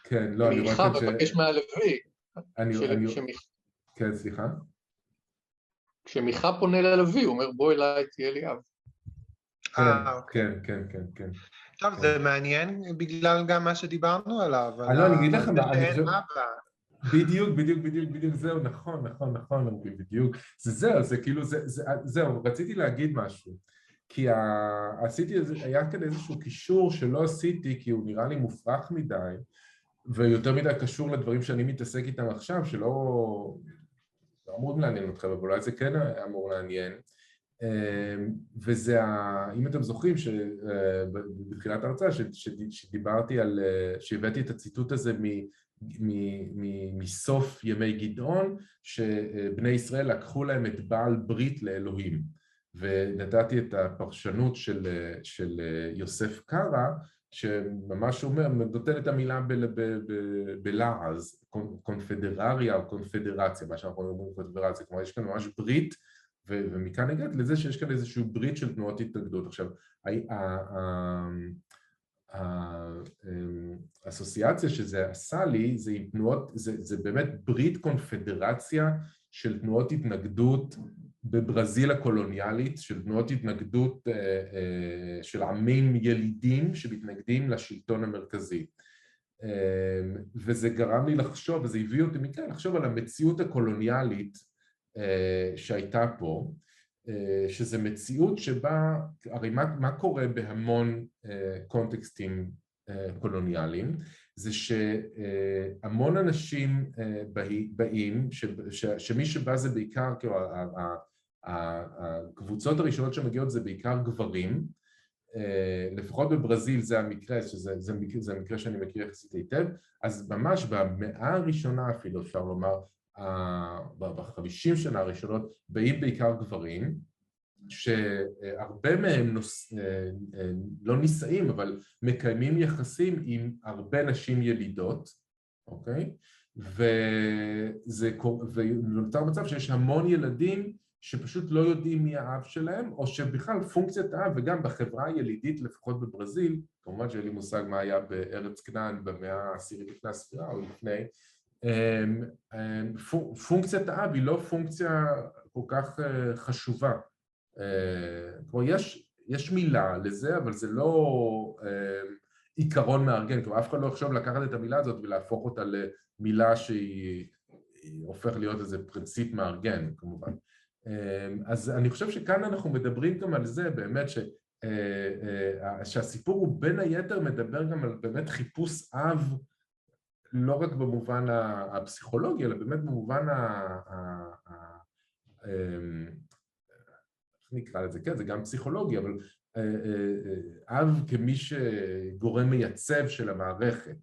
כן, לא, אני רואה מיכה כאן מבקש מהלוי. כן, סליחה? כשמיכה פונה ללוי, הוא אומר, בוא אליי, תהיה לי אב. כן, כן, כן, כן. טוב, זה מעניין בגלל גם מה שדיברנו עליו. לא, אני אגיד לך מה, אני חושב... בדיוק, זהו, נכון, בדיוק. זה כאילו, זהו, רציתי להגיד משהו. כי היה כאן איזשהו קישור שלא עשיתי, כי הוא נראה לי מופרך מדי, ויותר מדי קשור לדברים שאני מתעסק איתם עכשיו, שלא אמורים לעניין אתכם, אבל אולי זה כן אמור לעניין. וזה, אם אתם זוכרים, בתחילת ההרצאה, שדיברתי על, שהבאתי את הציטוט הזה מסוף ימי גדעון, שבני ישראל לקחו להם את בעל ברית לאלוהים. ונתתי את הפרשנות של יוסף קרא, שממש אומר, נותן את המילה בלעז, קונפדרריה או קונפדרציה, מה שאנחנו אומרים קונפדרציה, כלומר יש כאן ממש ברית, ומכאן הגעת לזה שיש כאן איזושהי ברית של תנועות התנגדות. עכשיו, האסוציאציה שזה עשה לי, זה עם תנועות, זה באמת ברית קונפדרציה של תנועות התנגדות בברזיל הקולוניאלית, של תנועות התנגדות של עמים ילידים שמתנגדים לשלטון המרכזי. וזה גרם לי לחשוב, וזה הביא אותי מכאן, לחשוב על המציאות הקולוניאלית שהייתה פה, שזה מציאות שבה, הרי מה קורה בהמון קונטקסטים קולוניאליים, זה שהמון אנשים באים, שמי שבא זה בעיקר, כאילו, הקבוצות הראשונות שמגיעות זה בעיקר גברים, לפחות בברזיל זה המקרה, זה המקרה שאני מכיר יחסית היטב, אז ממש במאה הראשונה אפילו אפשר לומר, ב-50 שנה הראשונות באים בעיקר גברים, שהרבה מהם לא נישאים, אבל מקיימים יחסים עם הרבה נשים ילידות, אוקיי? ונוצר מצב שיש המון ילדים שפשוט לא יודעים מי האב שלהם, או שבכלל פונקציית האב, וגם בחברה הילידית, לפחות בברזיל, כמובן שאין לי מושג מה היה בארץ כנען במאה העשירית לפני הספירה או לפני, פונקציית האב היא לא פונקציה כל כך חשובה. כלומר, יש מילה לזה, אבל זה לא עיקרון מארגן, כלומר, אף אחד לא יחשוב לקחת את המילה הזאת ולהפוך אותה למילה שהיא הופך להיות איזה פרינציפ מארגן, כמובן. אז אני חושב שכאן אנחנו מדברים גם על זה, באמת שהסיפור הוא בין היתר מדבר גם על באמת חיפוש אב, לא רק במובן הפסיכולוגי, אלא באמת במובן איך נקרא לזה? כן, זה גם פסיכולוגי, אבל אב כמי שגורם מייצב של המערכת,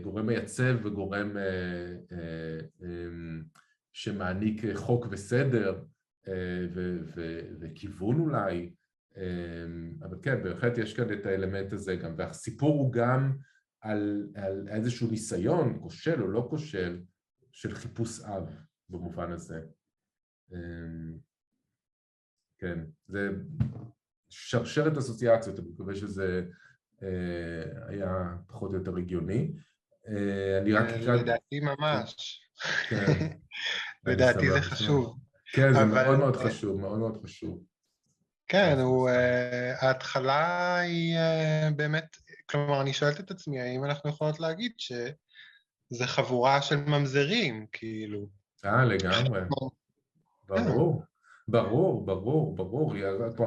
גורם מייצב וגורם שמעניק חוק וסדר וכיוון אולי, אבל כן, בהחלט יש כאן את האלמנט הזה גם, והסיפור הוא גם על איזשהו ניסיון, כושל או לא כושל, של חיפוש אב במובן הזה. כן, זה שרשרת אסוציאציות, אני מקווה שזה היה פחות או יותר הגיוני. אני רק אקרא... לדעתי ממש. כן. לדעתי זה חשוב. כן, זה מאוד מאוד חשוב, מאוד מאוד חשוב. כן, ההתחלה היא באמת, כלומר, אני שואלת את עצמי, האם אנחנו יכולות להגיד שזה חבורה של ממזרים, כאילו. לגמרי. ברור. ברור, כבר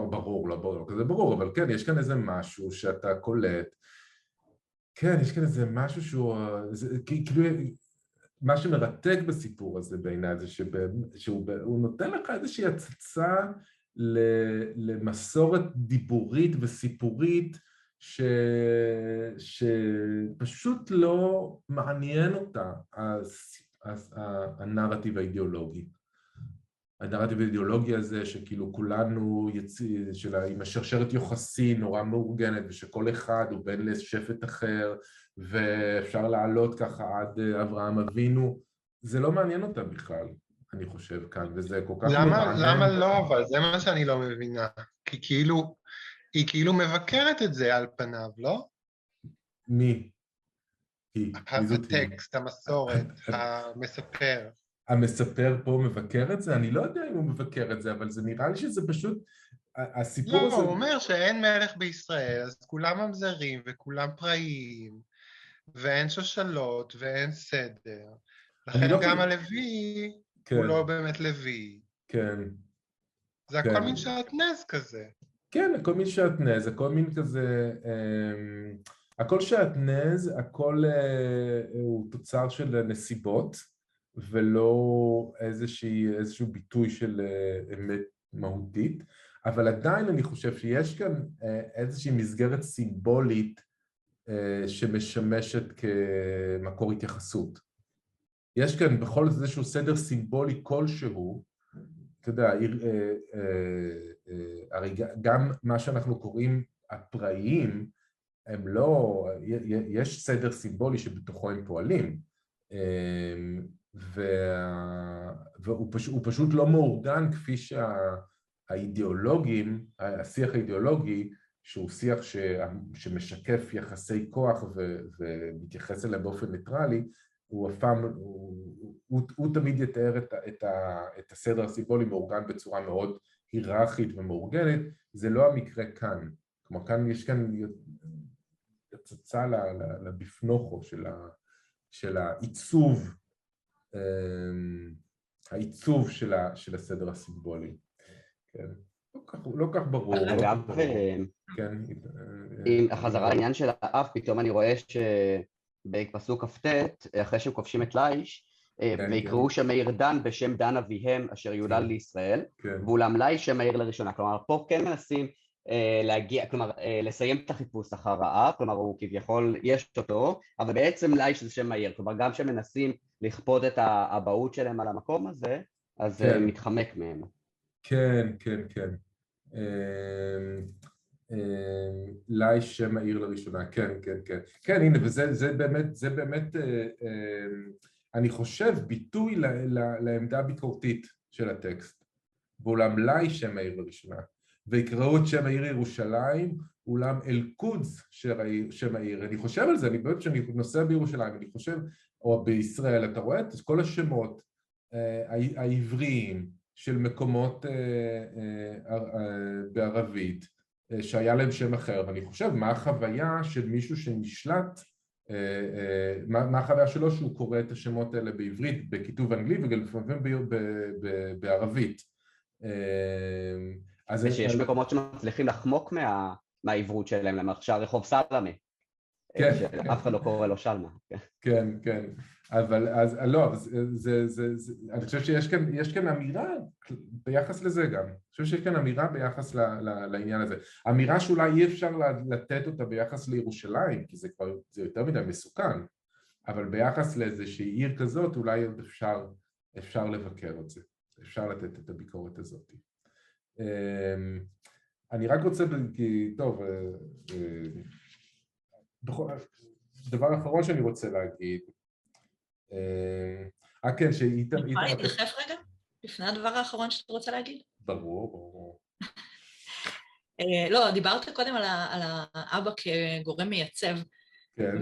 ברור, לא ברור, זה ברור, אבל כן, יש כאן איזה משהו שאתה קולט, כן, יש כאן איזה משהו כאילו, מה שמרתק בסיפור הזה בעיניי, זה שהוא נותן לך איזושהי הצצה למסורת דיבורית וסיפורית, שפשוט לא מעניין אותה, הנרטיב האידיאולוגי. הנרטיב האידיאולוגי הזה שכאילו כולנו עם השרשרת יוחסי נורא מאורגנת ושכל אחד הוא בן לשבט אחר ואפשר לעלות ככה עד אברהם אבינו, זה לא מעניין אותה בכלל, אני חושב כאן, וזה כל כך מעניין. למה לא? אבל זה מה שאני לא מבינה, כי כאילו, היא כאילו מבקרת את זה על פניו, לא? מי? הטקסט, המסורת, המספר. המספר פה מבקר את זה? אני לא יודע אם הוא מבקר את זה, אבל זה נראה לי שזה פשוט, הסיפור הזה... לא, הוא אומר שאין מלך בישראל, אז כולם ממזרים וכולם פראיים, ואין שושלות ואין סדר. לכן גם הלוי הוא לא באמת לוי. כן. זה הכל מין שעטנז כזה. כן, הכל מין שעטנז, הכל מין כזה... הכל שעטנז, הכל הוא תוצר של נסיבות, ולא איזשהו ביטוי של אמת מהותית, אבל עדיין אני חושב שיש כאן איזושהי מסגרת סימבולית שמשמשת כמקור התייחסות. יש כאן בכל זאת איזשהו סדר סימבולי כלשהו, אתה יודע, הרי גם מה שאנחנו קוראים הפראיים, הם לא, יש סדר סימבולי שבתוכו הם פועלים, והוא פשוט לא מאורגן כפי שהאידיאולוגים, השיח האידיאולוגי, שהוא שיח שמשקף יחסי כוח ומתייחס אליהם באופן ניטרלי, הוא תמיד יתאר את הסדר הסימבולי מאורגן בצורה מאוד היררכית ומאורגנת. זה לא המקרה כאן. כלומר, כאן יש הצצה לבפנוכו של העיצוב של הסדר הסימבולי. כן. לא כך ברור. אגב, עם החזרה לעניין של האב, פתאום אני רואה שבפסוק כ"ט, אחרי שהם כובשים את ליש, ויקראו שם מאיר דן בשם דן אביהם אשר יולד לישראל, ואולם ליש שם מאיר לראשונה. כלומר, פה כן מנסים להגיע, כלומר, לסיים את החיפוש אחר האב, כלומר, הוא כביכול יש אותו, אבל בעצם ליש זה שם מאיר. כלומר, גם שמנסים לכפות את האבהות שלהם על המקום הזה, אז זה מתחמק מהם. כן, כן, כן. ליש שם העיר לראשונה, כן, כן, כן. כן, הנה, וזה באמת, אני חושב, ביטוי לעמדה הביקורתית של הטקסט. ואולם ליש שם העיר לראשונה. ויקראו את שם העיר ירושלים, אולם אל-קודס שם העיר. אני חושב על זה, אני באמת שאני נוסע בירושלים, אני חושב, או בישראל, אתה רואה את כל השמות העבריים של מקומות בערבית, שהיה להם שם אחר, ואני חושב מה החוויה של מישהו שנשלט, מה החוויה שלו שהוא קורא את השמות האלה בעברית, בכיתוב אנגלי וגם לפעמים בערבית. ושיש מקומות שמצליחים לחמוק מהעברות שלהם, למשל רחוב סלמה, שאף אחד לא קורא לו שלמה. כן, כן. אבל אז לא, אני חושב שיש כאן אמירה ביחס לזה גם. אני חושב שיש כאן אמירה ביחס לעניין הזה. אמירה שאולי אי אפשר לתת אותה ביחס לירושלים, כי זה כבר יותר מדי מסוכן, אבל ביחס לאיזושהי עיר כזאת, אולי עוד אפשר לבקר את זה. אפשר לתת את הביקורת הזאת. אני רק רוצה, טוב, דבר אחרון שאני רוצה להגיד, כן, שאיתן... אני יכולה להתרחף רגע? לפני הדבר האחרון שאתה רוצה להגיד? ברור, ברור. לא, דיברת קודם על האבא כגורם מייצב. כן.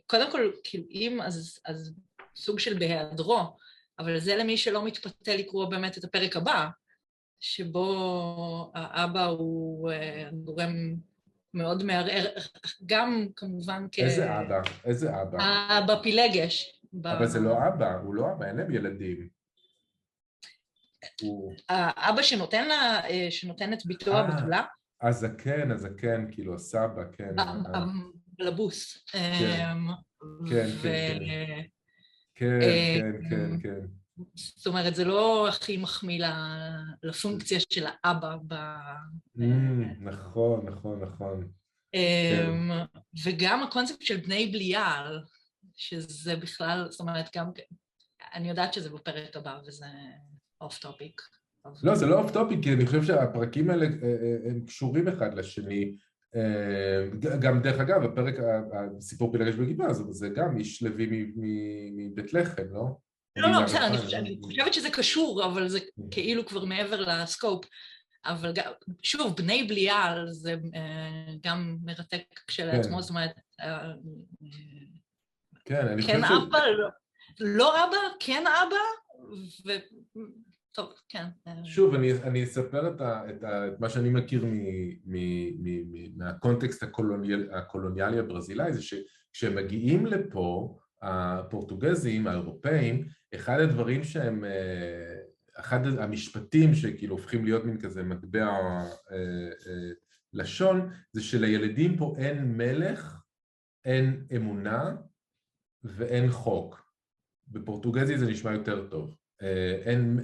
וקודם כל, כאילו, אם, אז סוג של בהיעדרו, אבל זה למי שלא מתפתה לקרוא באמת את הפרק הבא, שבו האבא הוא גורם מאוד מערער, גם כמובן איזה אבא? איזה אבא? האבא פילגש. אבל זה לא אבא, הוא לא אבא, אין להם ילדים. האבא שנותן את ביתו הבתולה. הזקן, כאילו הסבא, כן. בלבוס. כן, כן. זאת אומרת, זה לא הכי מחמיא לפונקציה של האבא. נכון. וגם הקונספט של בני בליעל, שזה בכלל, זאת אומרת, גם, אני יודעת שזה בפרק הבא, וזה אוף טופיק. לא, זה לא אוף טופיק, כי אני חושב שהפרקים האלה הם קשורים אחד לשני. גם דרך אגב, הפרק, הסיפור פילגש בגבעה, זה גם איש לוי מבית לחם, לא? לא, בסדר, אני חושבת שזה קשור, אבל זה כאילו כבר מעבר לסקופ. אבל שוב, בני בליעל זה גם מרתק כשלעצמו, זאת אומרת, כן אבא, לא אבא, כן אבא, וטוב, כן. שוב, אני אספר את מה שאני מכיר מהקונטקסט הקולוניאלי הברזילאי, זה שכשהם מגיעים לפה, הפורטוגזים, האירופאים, אחד הדברים שהם, אחד המשפטים שכאילו הופכים להיות מין כזה מטבע לשון, זה שלילדים פה אין מלך, אין אמונה ואין חוק. בפורטוגזי זה נשמע יותר טוב.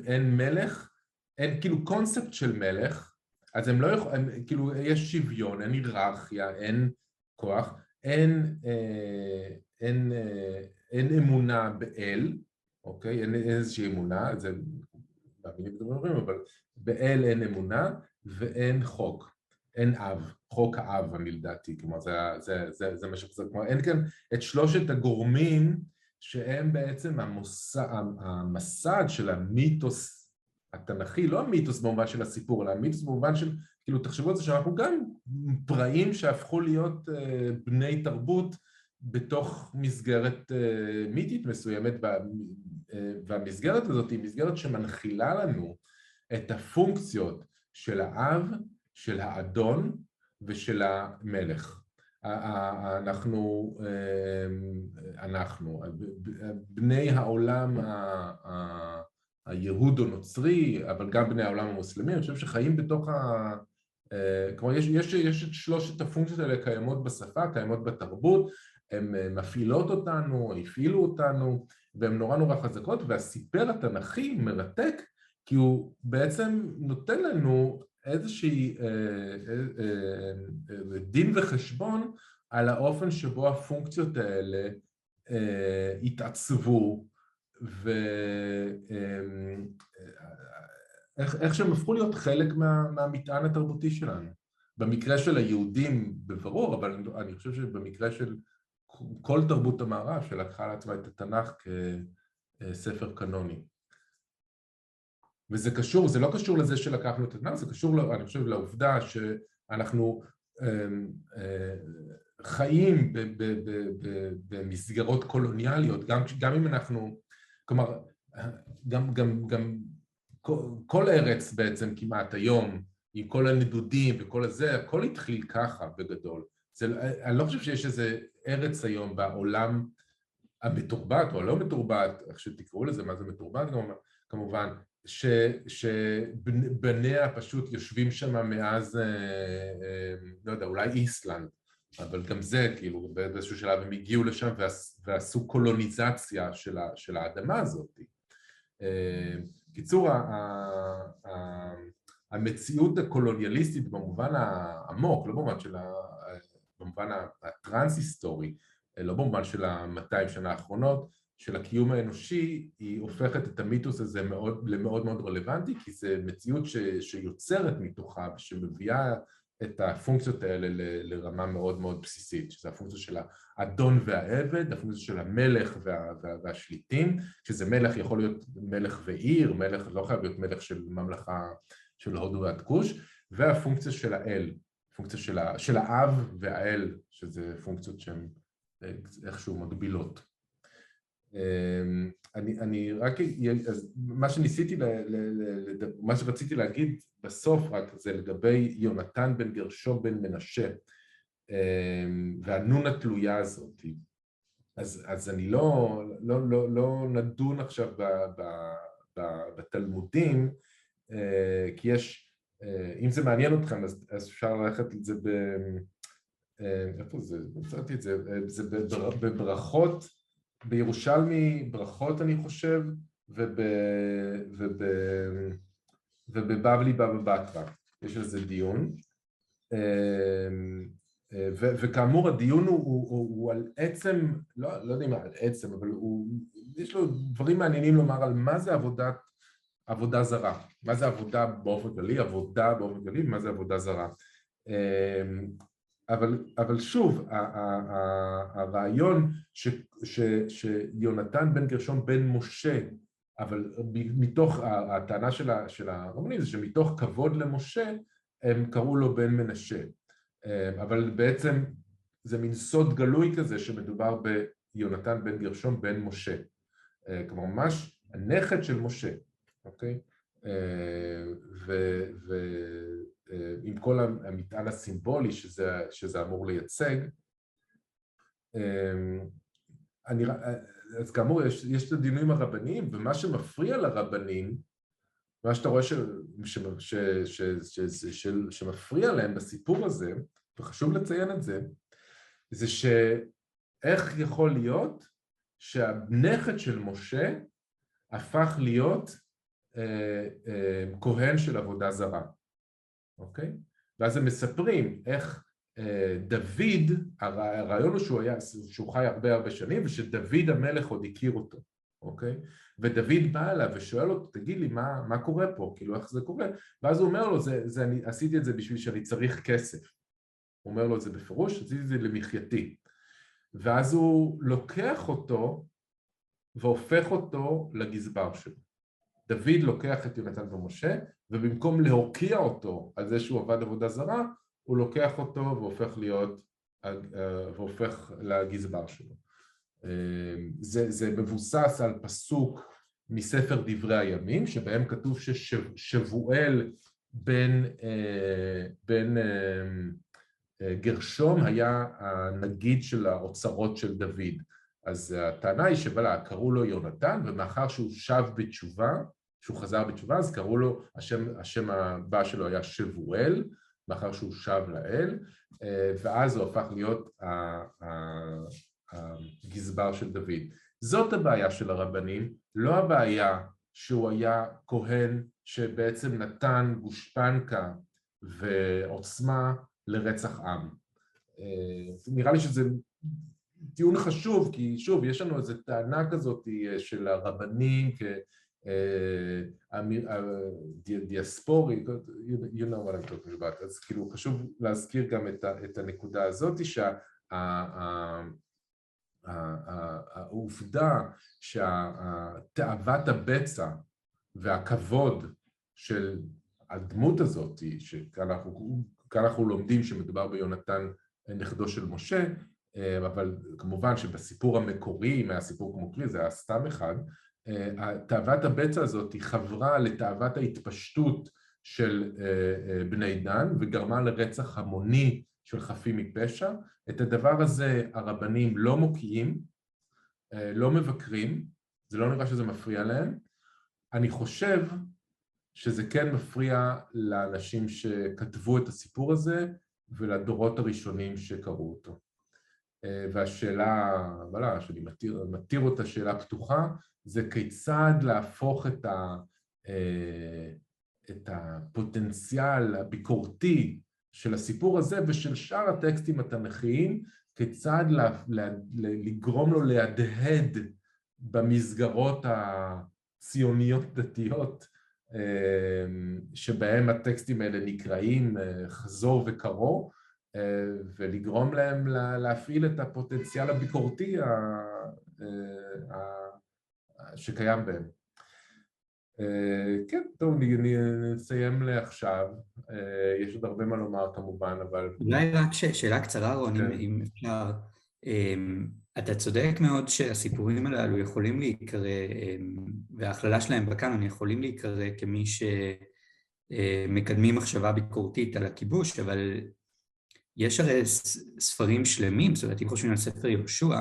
אין מלך, אין כאילו קונספט של מלך, אז הם לא יכולים, כאילו יש שוויון, אין היררכיה, אין כוח, אין אמונה באל, אוקיי? אין איזושהי אמונה, זה מאמינים בדברים, אבל באל אין אמונה ואין חוק, אין אב. חוק האב, אני לדעתי, כלומר זה מה שחזר, כלומר אין כאן את שלושת הגורמים שהם בעצם המסד של המיתוס התנ"כי, לא המיתוס במובן של הסיפור, אלא המיתוס במובן של, כאילו תחשבו על זה שאנחנו גם פראים שהפכו להיות בני תרבות בתוך מסגרת מיתית מסוימת, והמסגרת הזאת היא מסגרת שמנחילה לנו את הפונקציות של האב, של האדון ושל המלך. אנחנו בני העולם היהודו-נוצרי, אבל גם בני העולם המוסלמי, אני חושב שחיים בתוך כלומר, יש את שלושת הפונקציות האלה קיימות בשפה, קיימות בתרבות, הן מפעילות אותנו, הפעילו אותנו, והן נורא חזקות, והסיפר התנ"כי מרתק, כי הוא בעצם נותן לנו איזושהי דין וחשבון על האופן שבו הפונקציות האלה התעצבו, ואיך שהם הפכו להיות חלק מהמטען התרבותי שלנו. במקרה של היהודים בברור, אבל אני חושב שבמקרה של כל תרבות המערב שלקחה לעצמה את התנ"ך כספר קנוני. וזה קשור, זה לא קשור לזה שלקחנו את התנ"ך, זה קשור, אני חושב, לעובדה שאנחנו חיים במסגרות קולוניאליות, גם אם אנחנו, כלומר, גם כל ארץ בעצם כמעט היום, עם כל הנדודים וכל הזה, הכל התחיל ככה בגדול. אני לא חושב שיש איזה ארץ היום בעולם המתורבת או הלא מתורבת, איך שתקראו לזה, מה זה מתורבת כמובן, שבניה פשוט יושבים שם מאז, לא יודע, אולי איסלנד, אבל גם זה, כאילו, באיזשהו שלב הם הגיעו לשם ועשו קולוניזציה של האדמה הזאת. קיצור, המציאות הקולוניאליסטית במובן העמוק, לא במובן הטרנס-היסטורי, לא במובן של 200 שנה האחרונות, של הקיום האנושי, היא הופכת את המיתוס הזה למאוד מאוד רלוונטי, כי זה מציאות שיוצרת מתוכה, שמביאה את הפונקציות האלה לרמה מאוד מאוד בסיסית, שזה הפונקציה של האדון והעבד, הפונקציה של המלך והשליטים, שזה מלך יכול להיות מלך ועיר, מלך לא חייב להיות מלך של ממלכה של הודו ועד כוש, והפונקציה של האל, פונקציה של האב והאל, שזה פונקציות שהן איכשהו מגבילות. אני רק, מה שרציתי להגיד בסוף רק זה לגבי יונתן בן גרשום בן מנשה והנון התלויה הזאת. אז אני לא נדון עכשיו בתלמודים, כי יש, אם זה מעניין אתכם אז אפשר ללכת את זה איפה זה? מצאתי את זה, זה בברכות, בירושלמי ברכות אני חושב, ובבבלי בבא בתרא, יש על זה דיון, וכאמור הדיון הוא על עצם, לא יודע מה על עצם, אבל יש לו דברים מעניינים לומר על מה זה עבודה זרה, מה זה עבודה באופן כללי, עבודה באופן כללי, מה זה עבודה זרה. אבל שוב, הרעיון שיונתן בן גרשום בן משה, אבל מתוך הטענה של הרבנים זה שמתוך כבוד למשה הם קראו לו בן מנשה, אבל בעצם זה מין סוד גלוי כזה שמדובר ביונתן בן גרשום בן משה, כלומר ממש הנכד של משה, אוקיי? עם כל המטען הסימבולי שזה אמור לייצג, אז כאמור יש את הדיונים הרבניים, ומה שמפריע לרבנים, מה שאתה רואה שמפריע להם בסיפור הזה, וחשוב לציין את זה, זה שאיך יכול להיות שהנכד של משה הפך להיות כהן של עבודה זרה. אוקיי? ואז הם מספרים איך דוד, הרעיון הוא שהוא חי הרבה שנים, ושדוד המלך עוד הכיר אותו, אוקיי? ודוד בא אליו ושואל אותו, תגיד לי, מה קורה פה? כאילו, איך זה קורה? ואז הוא אומר לו, אני עשיתי את זה בשביל שאני צריך כסף, הוא אומר לו את זה בפירוש, עשיתי את זה למחייתי. ואז הוא לוקח אותו והופך אותו לגזבר שלו. דוד לוקח את יונתן ומשה, ובמקום להוקיע אותו על זה שהוא עבד עבודה זרה, הוא לוקח אותו והופך לגזבר שלו. זה מבוסס על פסוק מספר דברי הימים, שבהם כתוב ששבואל בן גרשום היה הנגיד של האוצרות של דוד. אז הטענה היא קראו לו יונתן, ומאחר שהוא שב בתשובה, שהוא חזר בתשובה, אז קראו לו, השם הבא שלו היה שבואל, מאחר שהוא שב לאל, ואז הוא הפך להיות הגזבר של דוד. זאת הבעיה של הרבנים, לא הבעיה שהוא היה כהן שבעצם נתן גושפנקה ועוצמה לרצח עם. נראה לי שזה טיעון חשוב, כי שוב, יש לנו איזו טענה כזאת של הרבנים דיאספורי, you know what I'm talking about, אז כאילו חשוב להזכיר גם את הנקודה הזאת, שהעובדה שהתאוות הבצע והכבוד של הדמות הזאת, שכאן אנחנו לומדים שמדובר ביונתן נכדו של משה, אבל כמובן שבסיפור המקורי, מהסיפור כמו כלי, זה היה סתם אחד, תאוות הבצע הזאת היא חברה לתאוות ההתפשטות של בני דן, וגרמה לרצח המוני של חפים מפשע. את הדבר הזה הרבנים לא מוקיעים, לא מבקרים, זה לא נראה שזה מפריע להם. אני חושב שזה כן מפריע לאנשים שכתבו את הסיפור הזה, ולדורות הראשונים שקראו אותו. והשאלה, שאני מתיר אותה שאלה פתוחה, זה כיצד להפוך את הפוטנציאל הביקורתי של הסיפור הזה ושל שאר הטקסטים התנ"כיים, כיצד לגרום לו להדהד במסגרות הציוניות דתיות, שבהם הטקסטים האלה נקראים חזור וקרוא, ולגרום להם להפעיל את הפוטנציאל הביקורתי שקיים בהם. כן, טוב, נסיים לעכשיו. יש עוד הרבה מה לומר כמובן, אבל... אולי רק שאלה קצרה, רון, אם אפשר. אתה צודק מאוד שהסיפורים הללו יכולים להיקרא, וההכללה שלהם בקאנון יכולים להיקרא כמי שמקדמים מחשבה ביקורתית על הכיבוש, אבל יש הרי ספרים שלמים, זאת אומרת, אם חושבים על ספר יהושע,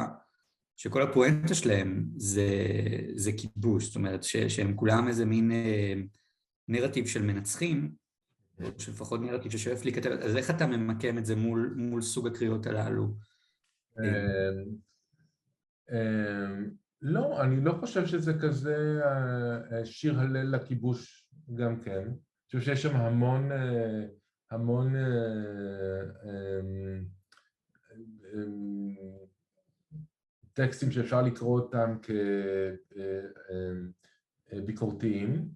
שכל הפואנטה שלהם זה כיבוש, זאת אומרת שהם כולם איזה מין נרטיב של מנצחים, או שלפחות נרטיב ששואף להיכתב, אז איך אתה ממקם את זה מול סוג הקריאות הללו? לא, אני לא חושב שזה כזה שיר הלל לכיבוש גם כן. אני חושב שיש שם המון טקסטים שאפשר לקרוא אותם כביקורתיים.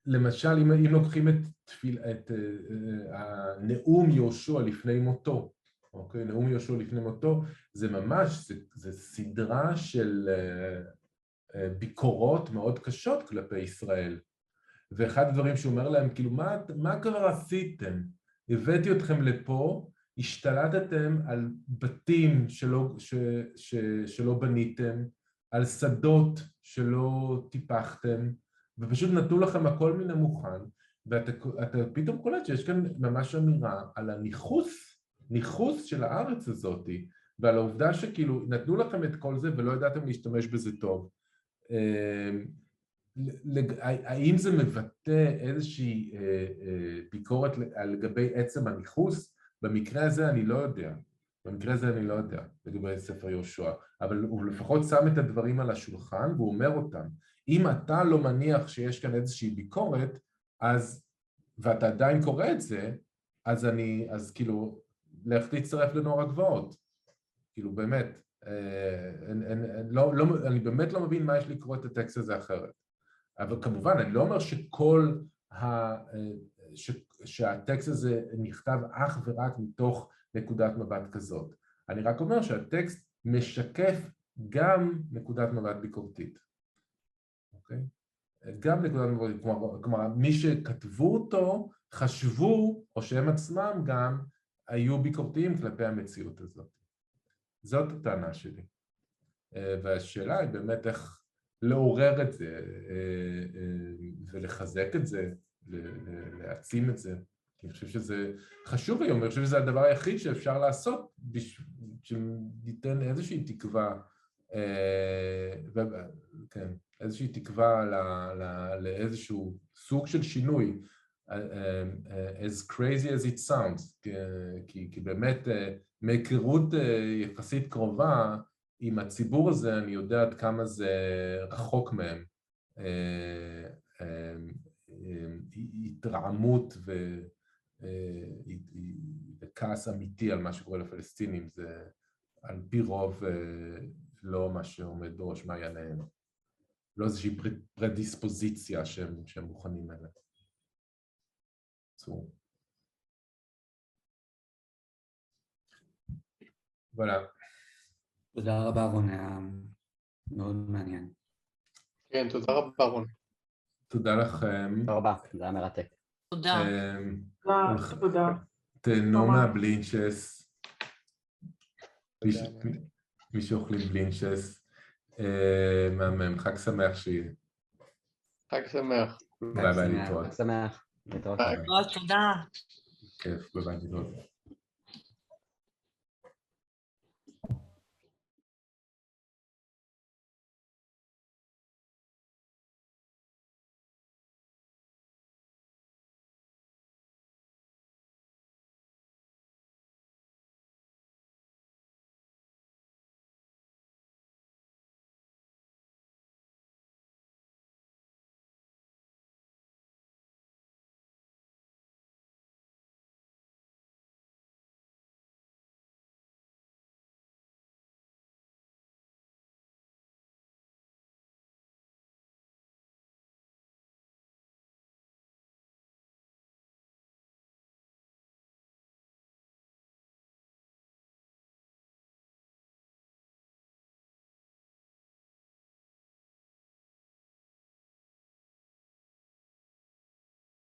למשל, אם לוקחים את הנאום יהושע לפני מותו, אוקיי? נאום יהושע לפני מותו, זה ממש, זה סדרה של ביקורות מאוד קשות כלפי ישראל. ואחד הדברים שהוא אומר להם, כאילו, מה כבר עשיתם? הבאתי אתכם לפה, השתלטתם על בתים שלא בניתם, על שדות שלא טיפחתם, ופשוט נתנו לכם הכל מן המוכן, ואתה פתאום קולט שיש כאן ממש אמירה על הניחוס של הארץ הזאת, ועל העובדה שכאילו נתנו לכם את כל זה ולא ידעתם להשתמש בזה טוב. האם זה מבטא איזושהי ביקורת לגבי עצם הניחוס? במקרה הזה אני לא יודע. לגבי ספר יהושע, אבל הוא לפחות שם את הדברים על השולחן והוא אומר אותם. אם אתה לא מניח שיש כאן איזושהי ביקורת, ואתה עדיין קורא את זה, אז כאילו, לך תצטרף לנוער הגבעות. כאילו באמת, אני באמת לא מבין מה יש לקרוא את הטקסט הזה אחרת. אבל כמובן, אני לא אומר שכל שהטקסט הזה נכתב אך ורק מתוך נקודת מבט כזאת. אני רק אומר שהטקסט משקף גם נקודת מבט ביקורתית. אוקיי? גם נקודת מבט, כלומר, מי שכתבו אותו חשבו, או שהם עצמם גם, היו ביקורתיים כלפי המציאות הזאת. זאת הטענה שלי. והשאלה היא באמת איך לעורר את זה ולחזק את זה, להעצים את זה. אני חושב שזה חשוב היום, אני חושב שזה הדבר היחיד שאפשר לעשות שניתן איזושהי תקווה, כן, איזושהי תקווה לאיזשהו סוג של שינוי, as crazy as it sounds, כי באמת מהיכרות יחסית קרובה עם הציבור הזה, אני יודע עד כמה זה רחוק מהם, התרעמות וכעס אמיתי על מה שקורה לפלסטינים, זה על פי רוב לא מה שעומד בראש מעייניהם, לא איזושהי פרדיספוזיציה שהם מוכנים אליה. וואלה. תודה רבה רון, היה מאוד מעניין. כן, תודה רבה רון. תודה לכם. תודה רבה, זה היה מרתק. תודה. תודה. תהנו מהבלינצ'ס. מי שאוכלים בלינצ'ס. מהמם, חג שמח שיהיה. חג שמח. ביי ביי להתראות. חג שמח. תודה. כיף, ביי ביי להתראות.